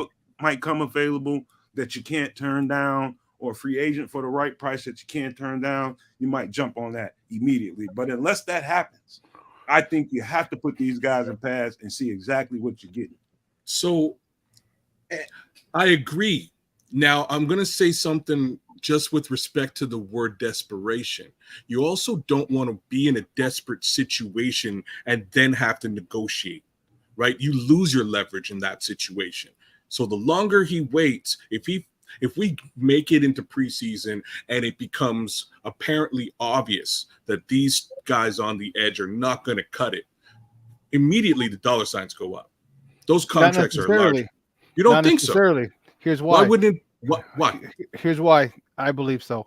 might come available that you can't turn down, or a free agent for the right price that you can't turn down. You might jump on that immediately. But unless that happens, I think you have to put these guys in pads and see exactly what you're getting. So I agree. Now, I'm going to say something just with respect to the word desperation. You also don't want to be in a desperate situation and then have to negotiate, right? You lose your leverage in that situation. So the longer he waits, if we make it into preseason and it becomes apparently obvious that these guys on the edge are not going to cut it, immediately the dollar signs go up. Those contracts are large. You don't think so? Here's why. Why wouldn't it? Why? Here's why I believe so.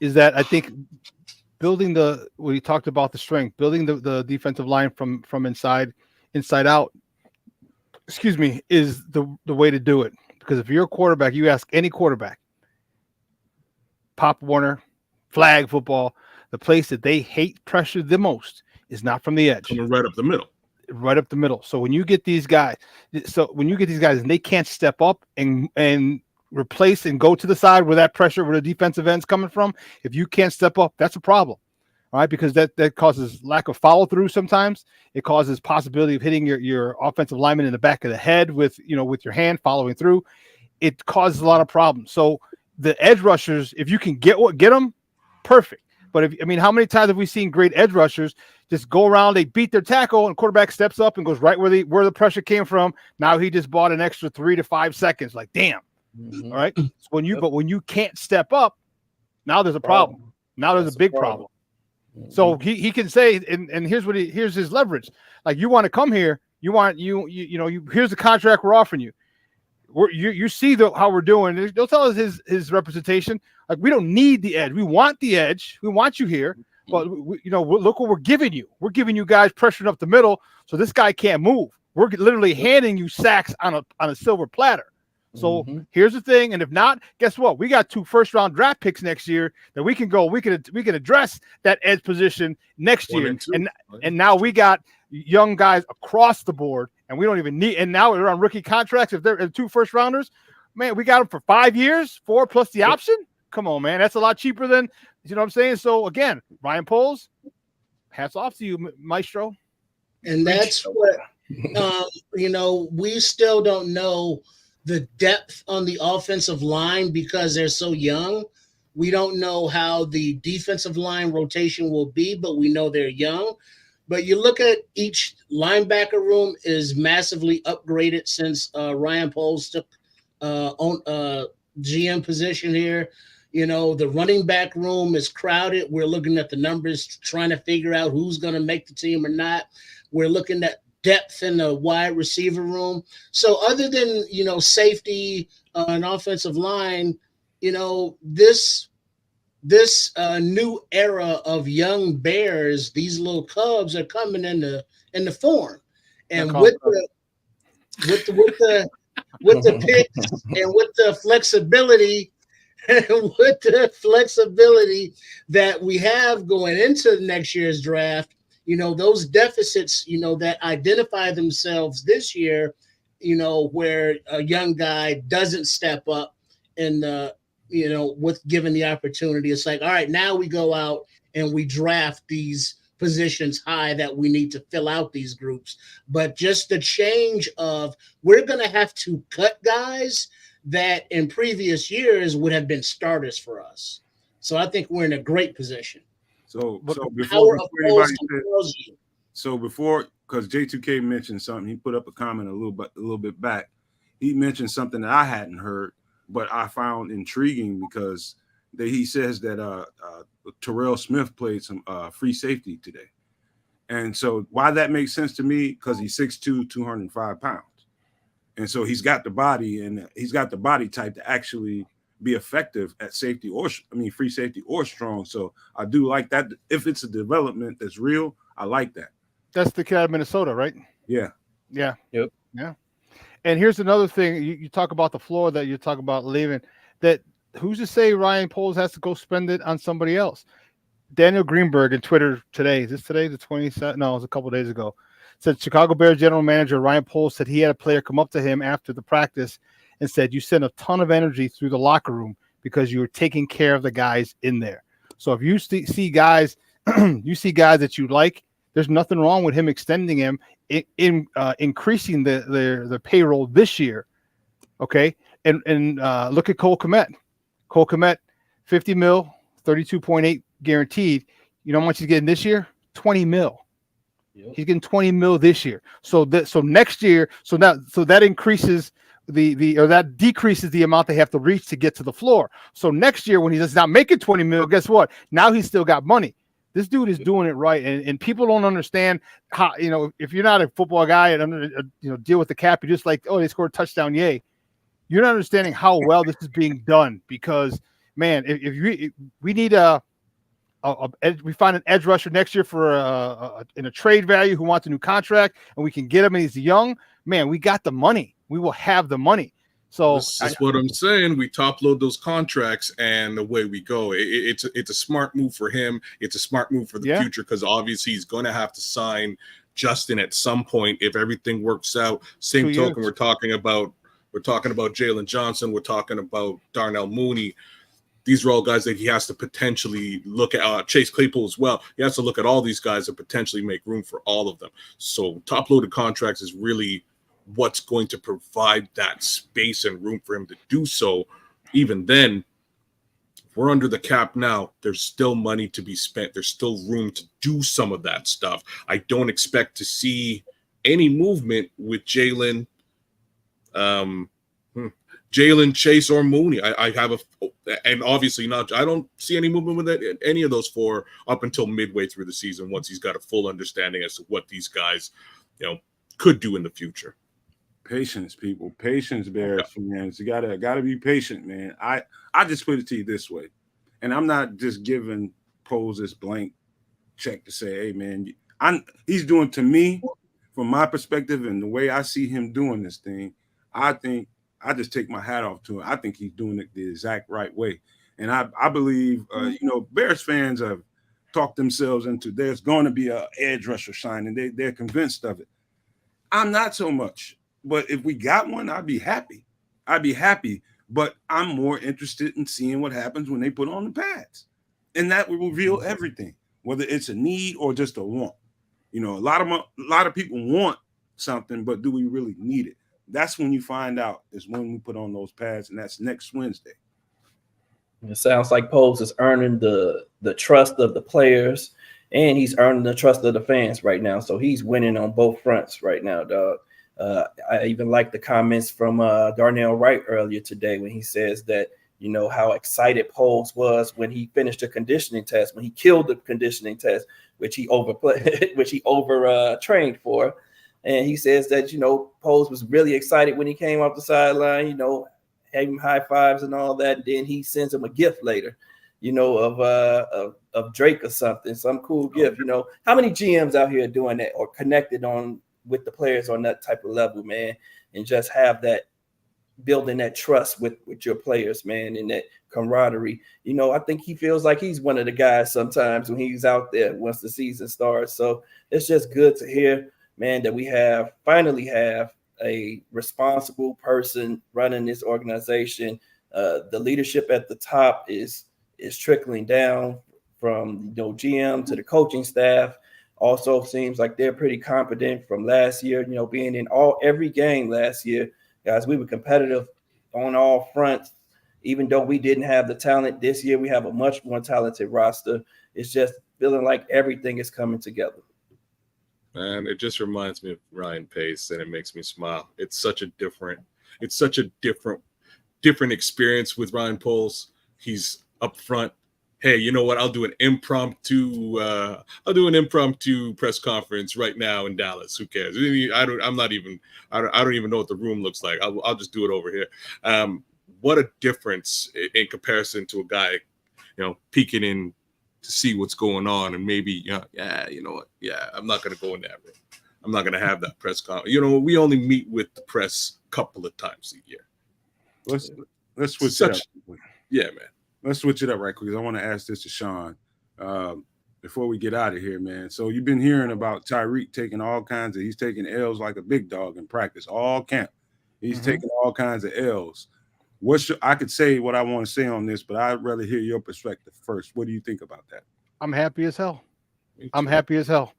Is that I think building we talked about the strength, building the defensive line from inside out, is the way to do it. Because if you're a quarterback, you ask any quarterback, Pop Warner, flag football, the place that they hate pressure the most is not from the edge. Coming right up the middle. Right up the middle. So when you get these guys, and they can't step up and replace and go to the side where that pressure, where the defensive end's coming from, if you can't step up, that's a problem. All right, because that causes lack of follow through sometimes. It causes possibility of hitting your offensive lineman in the back of the head with your hand following through. It causes a lot of problems. So the edge rushers, if you can get them, perfect. But how many times have we seen great edge rushers just go around, they beat their tackle, and quarterback steps up and goes right where the pressure came from. Now he just bought an extra 3 to 5 seconds. Like, damn. Mm-hmm. All right. So when you can't step up, now there's a problem. Now there's a big problem. So he can say, and here's his leverage. Like, you want to come here, here's the contract we're offering you. You see how we're doing. They'll tell us his representation. Like, we don't need the edge. We want the edge. We want you here. But look what we're giving you. We're giving you guys pressuring up the middle, so this guy can't move. We're literally handing you sacks on a silver platter. So here's the thing, and if not, guess what? We got 2 first-round draft picks next year that we can go. We can address that edge position next year, and now we got young guys across the board, and we don't even need. And now they're on rookie contracts. If they're 2 first-rounders, man, we got them for 5 years, 4 plus the option. Come on, man, that's a lot cheaper than what I'm saying. So again, Ryan Poles, hats off to you, Maestro. And that's what we still don't know the depth on the offensive line because they're so young. We don't know how the defensive line rotation will be, but we know they're young. But you look at each linebacker room is massively upgraded since Ryan Poles took GM position here. You know, the running back room is crowded. We're looking at the numbers, trying to figure out who's going to make the team or not. We're looking at depth in the wide receiver room. So other than, you know, safety and offensive line, you know, this new era of young Bears, these little Cubs are coming in the form. And with the picks and with the flexibility with the flexibility that we have going into next year's draft, you know, those deficits, you know, that identify themselves this year, you know, where a young guy doesn't step up and, you know, with given the opportunity, it's like, all right, now we go out and we draft these positions high that we need to fill out these groups. But just the change of we're going to have to cut guys that in previous years would have been starters for us. So I think we're in a great position. So before anybody said, because J2K mentioned something, he put up a comment a little bit back. He mentioned something that I hadn't heard, but I found intriguing because he says that Terrell Smith played some free safety today. And so why that makes sense to me, because he's 6'2", 205 pounds. And so he's got the body, and he's got the body type to actually be effective at safety free safety or strong. So I do like that. If it's a development that's real, I like that. That's the kid out of Minnesota, right? Yeah. Yeah. Yep. Yeah. And here's another thing. You talk about the floor that you talk about leaving. That who's to say Ryan Poles has to go spend it on somebody else? Daniel Greenberg in Twitter today. Is this today? The 27th? No, it was a couple of days ago. Said Chicago Bears general manager Ryan Poles said he had a player come up to him after the practice and said, you sent a ton of energy through the locker room because you were taking care of the guys in there. So if you see guys, you see guys that you like, there's nothing wrong with him extending him, increasing the payroll this year. Okay. And look at Cole Kmet. Cole Kmet, $50 million, 32.8 guaranteed. You know how much he's getting this year? $20 million. Yep. He's getting $20 million this year. So next year, so that increases or that decreases the amount they have to reach to get to the floor. So next year, when he's not making $20 million, guess what? Now he's still got money. This dude is doing it right, and people don't understand how, you know, if you're not a football guy and deal with the cap, you're just like, oh, they scored a touchdown, yay. You're not understanding how well this is being done because, man, if we need we find an edge rusher next year for in a trade value who wants a new contract, and we can get him and he's young, man, we got the money. We will have the money. So this is what I'm saying. We top load those contracts and away we go. It's a smart move for him. It's a smart move for the future because obviously he's going to have to sign Justin at some point if everything works out. Same token, we're talking about Jalen Johnson. We're talking about Darnell Mooney. These are all guys that he has to potentially look at. Chase Claypool as well. He has to look at all these guys and potentially make room for all of them. So top-loaded contracts is really what's going to provide that space and room for him to do so. Even then, we're under the cap now. There's still money to be spent. There's still room to do some of that stuff. I don't expect to see any movement with Jalen, Chase, or Mooney. And obviously not. I don't see any movement with any of those four up until midway through the season. Once he's got a full understanding as to what these guys, could do in the future. Patience, people. Patience, Bears fans. You gotta be patient, man. I just put it to you this way, and I'm not just giving Poles this blank check to say, hey, man, he's doing, to me, from my perspective and the way I see him doing this thing, I think I just take my hat off to him. I think he's doing it the exact right way. And I believe, Bears fans have talked themselves into there's going to be an edge rusher signing. They're convinced of it. I'm not so much. But if we got one, I'd be happy. But I'm more interested in seeing what happens when they put on the pads. And that will reveal everything, whether it's a need or just a want. A lot of people want something, but do we really need it? That's when you find out, is when we put on those pads, and that's next Wednesday. It sounds like Poles is earning the trust of the players, and he's earning the trust of the fans right now. So he's winning on both fronts right now, dog. I even like the comments from Darnell Wright earlier today when he says that, how excited Poles was when he finished the conditioning test, when he killed the conditioning test, which he overplayed, which he trained for. And he says that, Poles was really excited when he came off the sideline, gave him high fives and all that. And then he sends him a gift later, of Drake or something, some cool gift. How many GMs out here doing that or connected with the players on that type of level, man, and just have that building that trust with your players, man, and that camaraderie. I think he feels like he's one of the guys sometimes when he's out there once the season starts. So it's just good to hear, man, that we finally have a responsible person running this organization. The leadership at the top is trickling down from GM to the coaching staff. Also seems like they're pretty competent from last year, being in every game last year. Guys, we were competitive on all fronts. Even though we didn't have the talent this year, we have a much more talented roster. It's just feeling like everything is coming together. Man, it just reminds me of Ryan Pace, and it makes me smile. It's such a different experience with Ryan Poles. He's up front. Hey, you know what? I'll do an impromptu press conference right now in Dallas. Who cares? I don't even know what the room looks like. I'll just do it over here. What a difference in comparison to a guy, peeking in to see what's going on, and maybe, you know what? Yeah, I'm not going to go in that room. I'm not going to have that press conference. We only meet with the press a couple of times a year. Let's switch it up. Yeah, man. Let's switch it up right quick, because I want to ask this to Sean before we get out of here, man. So you've been hearing about Tyreek taking he's taking L's like a big dog in practice, all camp. He's taking all kinds of L's. I could say what I want to say on this, but I'd rather hear your perspective first. What do you think about that? I'm happy as hell. I'm happy as hell.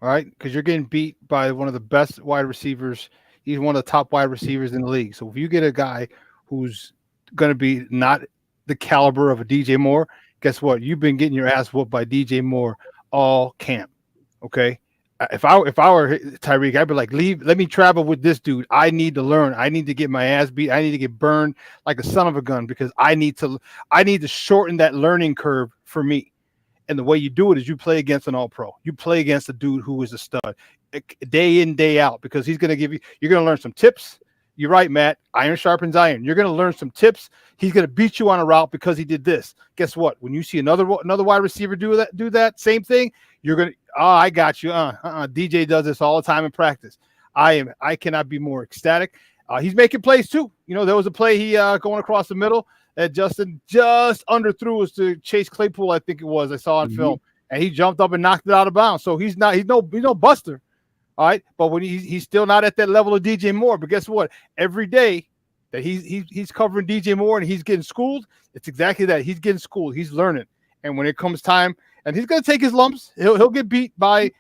All right, because you're getting beat by one of the best wide receivers. He's one of the top wide receivers in the league. So if you get a guy who's going to be not the caliber of a DJ Moore, guess what? You've been getting your ass whooped by DJ Moore all camp. Okay. If I were Tyreek, I'd be like, let me travel with this dude. I need to learn. I need to get my ass beat. I need to get burned like a son of a gun, because I need to shorten that learning curve for me. And the way you do it is you play against an all-pro. You play against a dude who is a stud day in, day out, because you're going to learn some tips. You're right, Matt. Iron sharpens iron. You're going to learn some tips. He's going to beat you on a route because he did this. Guess what? When you see another wide receiver do that same thing, you're going to, I got you. DJ does this all the time in practice. I cannot be more ecstatic. He's making plays too. There was a play he going across the middle that Justin just underthrew us to Chase Claypool, I think it was. I saw on film, and he jumped up and knocked it out of bounds. So he's no buster. All right, but when he's still not at that level of DJ Moore. But guess what? Every day that he's covering DJ Moore and he's getting schooled, it's exactly that. He's getting schooled. He's learning. And when it comes time, and he's going to take his lumps, he'll get beat by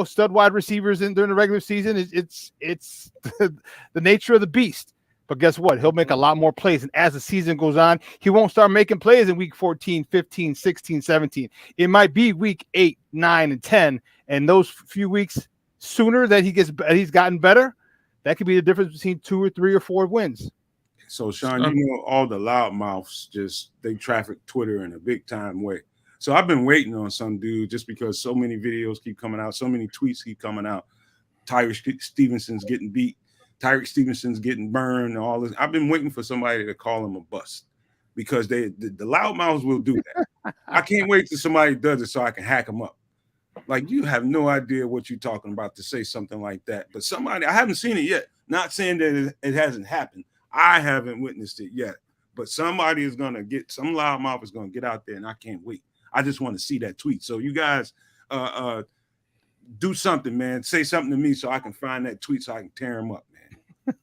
stud wide receivers during the regular season. It's the nature of the beast. But guess what? He'll make a lot more plays. And as the season goes on, he won't start making plays in week 14, 15, 16, 17. It might be week 8, 9, and 10. And those few weeks sooner that he's gotten better, that could be the difference between 2 or 3 or 4 wins. So, Sean, all the loudmouths they traffic Twitter in a big time way. So I've been waiting on some dude, just because so many videos keep coming out, so many tweets keep coming out. Tyreek Stevenson's getting beat. Tyreek Stevenson's getting burned and all this. I've been waiting for somebody to call him a bust, because the loudmouths will do that. I can't wait till somebody does it so I can hack them up. Like, you have no idea what you're talking about to say something like that. But I haven't seen it yet. Not saying that it hasn't happened. I haven't witnessed it yet. But somebody is going to some loudmouth is going to get out there, and I can't wait. I just want to see that tweet. So you guys do something, man. Say something to me so I can find that tweet so I can tear him up, man.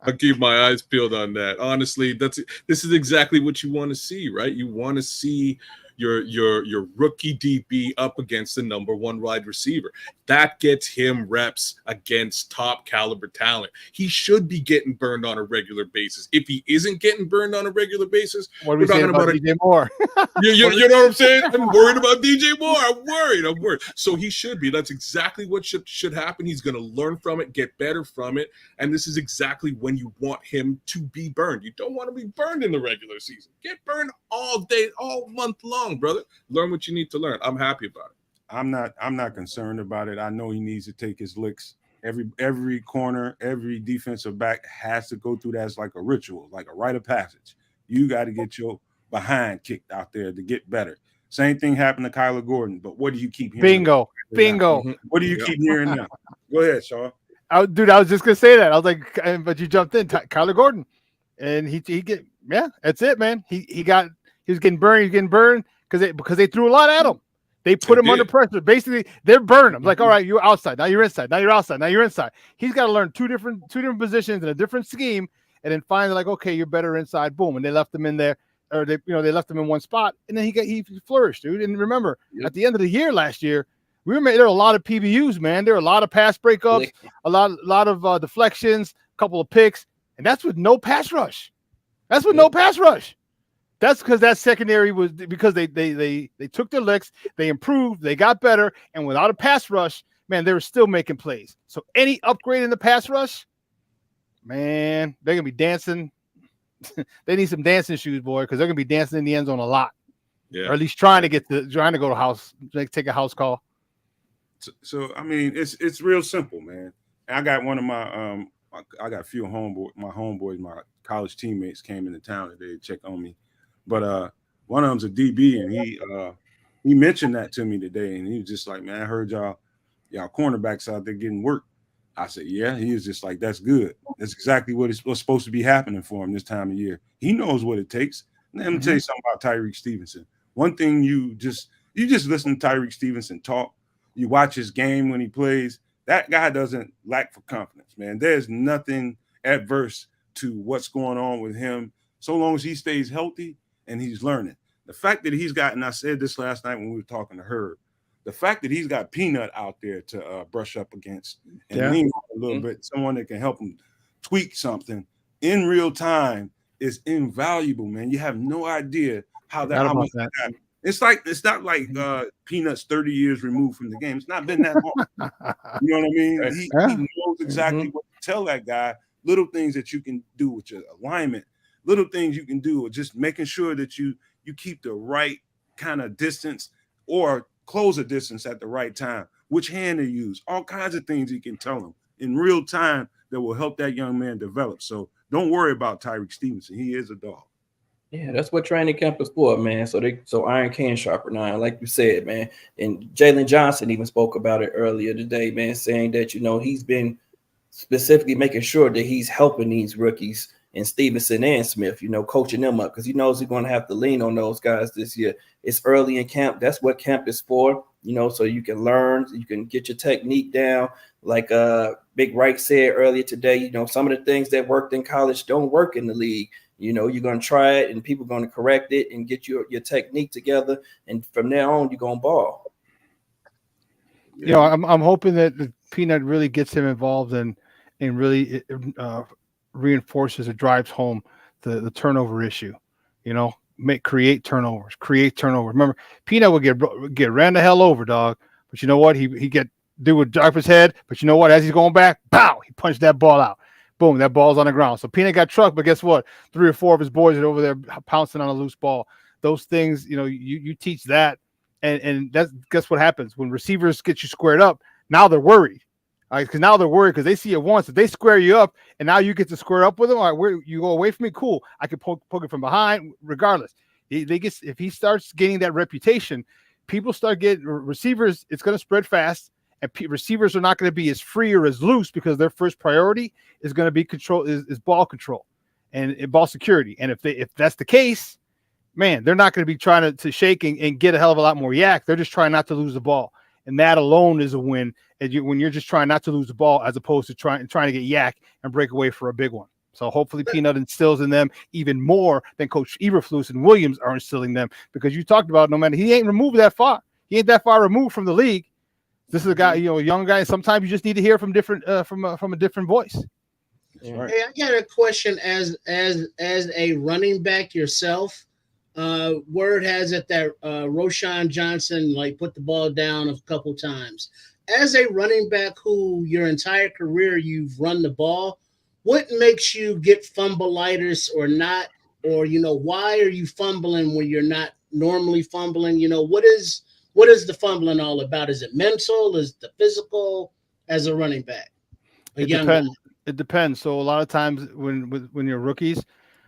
I'll keep my eyes peeled on that. Honestly, this is exactly what you want to see, right? You want to see your rookie DB up against the number one wide receiver. That gets him reps against top caliber talent. He should be getting burned on a regular basis. If he isn't getting burned on a regular basis, what are we saying about DJ Moore? You know what I'm saying? I'm worried about DJ Moore. I'm worried. So he should be. That's exactly what should happen. He's going to learn from it, get better from it, and this is exactly when you want him to be burned. You don't want to be burned in the regular season. Get burned all day, all month long, brother. Learn what you need to learn. I'm happy about it. I'm not concerned about it. I know he needs to take his licks. Every corner, every defensive back has to go through that as like a ritual, like a rite of passage. You got to get your behind kicked out there to get better. Same thing happened to Kyler Gordon, but what do you keep hearing? Bingo. What do you keep hearing now? Go ahead, Sean. Dude, I was just gonna say that. I was like, but you jumped in, Kyler Gordon, and he get that's it, man. He was getting burned because they threw a lot at him. They put him under pressure. Basically, they're burning him. Like, all right, you're outside. Now you're inside. Now you're outside. Now you're inside. He's got to learn two different positions in a different scheme, and then finally, like, okay, you're better inside. Boom, and they left him in there, or they left him in one spot, and then he flourished, dude. And remember, at the end of the year last year, there were a lot of PBUs, man. There were a lot of pass breakups, a lot of deflections, a couple of picks, and that's with no pass rush. No pass rush. That's because that secondary was because they took their licks, they improved, they got better, and without a pass rush, man, they were still making plays. So any upgrade in the pass rush, man, they're gonna be dancing. They need some dancing shoes, boy, because they're gonna be dancing in the end zone a lot. Yeah, or at least trying to go to house, take a house call. So I mean, it's real simple, man. I got one of my I got a few homeboys, my college teammates came into town today to check on me. But one of them's a DB, and he mentioned that to me today, and he was just like, man, I heard y'all cornerbacks out there getting work. I said, yeah. He was just like, that's good. That's exactly what's supposed to be happening for him this time of year. He knows what it takes. Let me tell you something about Tyreek Stevenson. One thing you just listen to Tyreek Stevenson talk. You watch his game when he plays. That guy doesn't lack for confidence, man. There's nothing adverse to what's going on with him so long as he stays healthy and he's learning. The fact that he's got, and I said this last night when we were talking to Herb, the fact that he's got Peanut out there to brush up against and lean a little bit, someone that can help him tweak something in real time is invaluable, man. You have no idea how much that happened. It's not like Peanut's 30 years removed from the game. It's not been that long. You know what I mean? He knows exactly what to tell that guy. Little things that you can do with your alignment, little things you can do, or just making sure that you keep the right kind of distance or close a distance at the right time. Which hand to use, all kinds of things you can tell him in real time that will help that young man develop. So don't worry about Tyreek Stevenson. He is a dog. Yeah, that's what training camp is for, man. So iron can sharpen iron, like you said, man. And Jalen Johnson even spoke about it earlier today, man, saying that, he's been specifically making sure that he's helping these rookies and Stevenson and Smith, coaching them up because he knows he's going to have to lean on those guys this year. It's early in camp. That's what camp is for, so you can learn, you can get your technique down. Like Big Reich said earlier today, some of the things that worked in college don't work in the league. You're going to try it and people are going to correct it and get your technique together. And from there on, you're going to ball. I'm hoping that the Peanut really gets him involved and really reinforces or drives home the turnover issue. Create turnovers. Remember, Peanut would get ran the hell over, dog. But you know what? He would drop his head. But you know what? As he's going back, pow! He punched that ball out. Boom! That ball's on the ground. So Peanut got trucked, but guess what? 3 or 4 of his boys are over there pouncing on a loose ball. Those things, you teach that, and guess what happens when receivers get you squared up? Now they're worried. Because now they're worried because they see it once. If they square you up and now you get to square up with them, all right, where you go away from me, cool. I can poke it from behind, regardless. If he starts getting that reputation, people start getting receivers. It's going to spread fast, and receivers are not going to be as free or as loose because their first priority is going to be is ball control and ball security. And if that's the case, man, they're not going to be trying to shake and get a hell of a lot more yak. They're just trying not to lose the ball. And that alone is a win when you're just trying not to lose the ball as opposed to trying to get yak and break away for a big one. So hopefully Peanut instills in them even more than Coach Eberflus and Williams are instilling them, because you talked about, no matter, he ain't removed that far. He ain't that far removed from the league. This is a guy, a young guy. Sometimes you just need to hear from different from a different voice. Right. Hey, I got a question as a running back yourself. Word has it that Roschon Johnson put the ball down a couple times. As a running back who your entire career you've run the ball, what makes you get fumbleitis or not? Or why are you fumbling when you're not normally fumbling? What is the fumbling all about? Is it mental? Is it the physical as a running back? It depends. It depends. So a lot of times when you're rookies,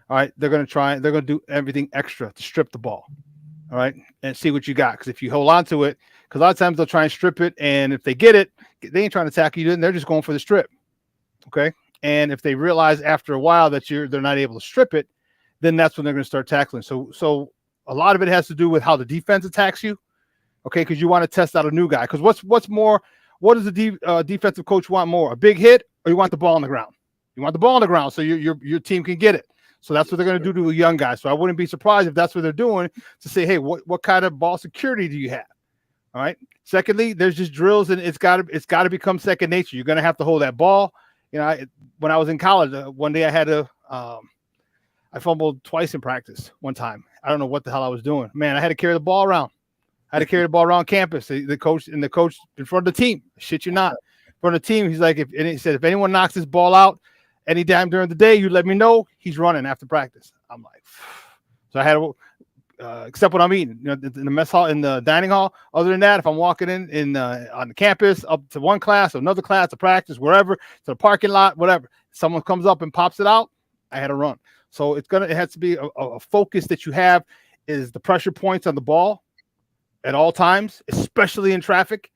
all right, they're going to do everything extra to strip the ball, all right, and see what you got. Because if you hold on to it, because a lot of times they'll try and strip it, and if they get it, they ain't trying to tackle you, then they're just going for the strip, okay? And if they realize after a while that they're not able to strip it, then that's when they're going to start tackling. So a lot of it has to do with how the defense attacks you, okay? Because you want to test out a new guy. Because what does the defensive coach want more? A big hit, or you want the ball on the ground? You want the ball on the ground so your team can get it. So that's what they're going to do to a young guy. So I wouldn't be surprised if that's what they're doing, to say, hey, what kind of ball security do you have? All right. Secondly, there's just drills, and it's got to become second nature. You're going to have to hold that ball. When I was in college, one day I fumbled twice in practice one time. I don't know what the hell I was doing. Man, I had to carry the ball around. I had to carry the ball around campus. The coach in front of the team. Shit you not. In front of the team, he's like, he said, if anyone knocks this ball out anytime during the day, you let me know. He's running after practice. I'm like, so I had to, except when I'm eating, in the mess hall, in the dining hall. Other than that, if I'm walking in on the campus up to one class or another class to practice, wherever, to the parking lot, whatever, someone comes up and pops it out, I had to run. So it has to be a focus that you have, is the pressure points on the ball at all times, especially in traffic,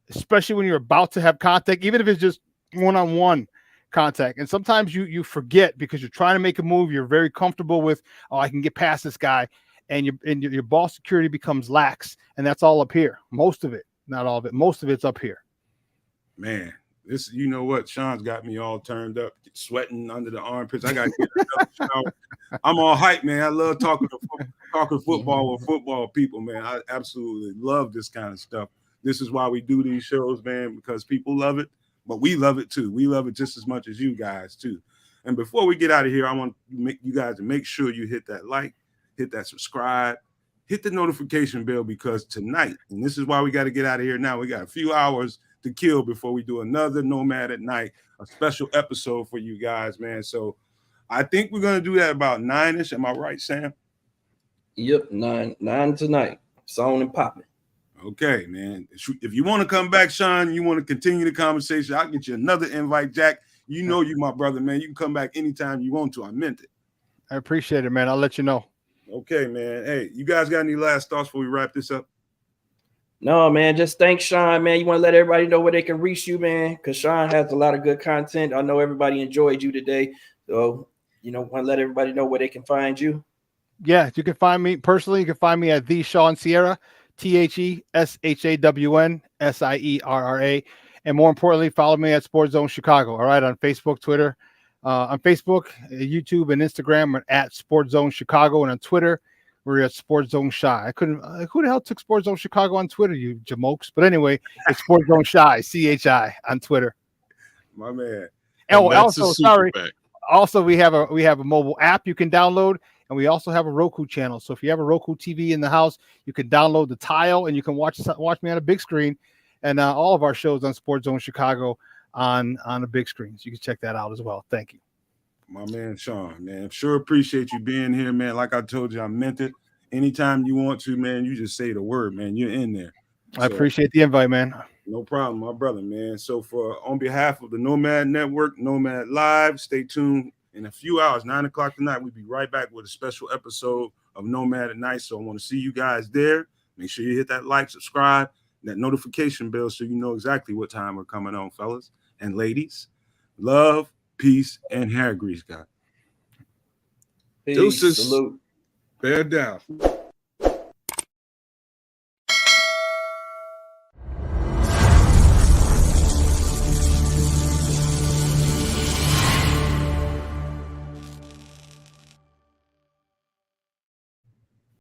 especially when you're about to have contact, even if it's just one-on-one contact. And sometimes you forget because you're trying to make a move. You're very comfortable with, I can get past this guy, and your ball security becomes lax, and that's all up here. Most of it, not all of it. Most of it's up here. Man, this, you know what? Sean's got me all turned up, sweating under the armpits. I got to get another shower. I'm all hyped, man. I love talking football with football people, man. I absolutely love this kind of stuff. This is why we do these shows, man, because people love it, but we love it too. We love it just as much as you guys too. And before we get out of here, I want you guys to make sure you hit that like, hit that subscribe, hit the notification bell, because tonight, and this is why we got to get out of here now, we got a few hours to kill before we do another Nomad at Night, a special episode for you guys, man. So I think we're going to do that about 9-ish. Am I right, Sam? Yep, 9 tonight. It's on and popping. Okay, man. If you want to come back, Sean, you want to continue the conversation, I'll get you another invite, Jack. You know you my brother, man. You can come back anytime you want to. I meant it. I appreciate it, man. I'll let you know. Okay, man. Hey, you guys got any last thoughts before we wrap this up? No, man. Just thanks, Sean, man. You want to let everybody know where they can reach you, man, because Sean has a lot of good content. I know everybody enjoyed you today. So, want to let everybody know where they can find you. Yeah, you can find me personally. You can find me at the Sean Sierra, TheShawnSierra. And more importantly, follow me at Sports Zone Chicago. All right, on Facebook, Twitter, on Facebook, YouTube, and Instagram, we're at Sports Zone Chicago, and on Twitter, we're at Sports Zone Shy. Who the hell took Sports Zone Chicago on Twitter, you jamokes? But anyway, it's Sports Zone Shy, CHI, on Twitter. My man. Oh, also, sorry. Also, we have a mobile app you can download, and we also have a Roku channel. So if you have a Roku TV in the house, you can download the tile, and you can watch me on a big screen, and all of our shows on Sports Zone Chicago on a big screen. So you can check that out as well. Thank you. My man, Sean, man. Sure appreciate you being here, man. Like I told you, I meant it. Anytime you want to, man, you just say the word, man. You're in there. I appreciate the invite, man. No problem, my brother, man. So on behalf of the Nomad Network, Nomad Live, stay tuned. In a few hours, 9 o'clock tonight, we'll be right back with a special episode of Nomad at Night. So I want to see you guys there. Make sure you hit that like, subscribe, that notification bell so you know exactly what time we're coming on, fellas and ladies. Love, peace, and hair grease, guys. Deuces. Salute. Bear down.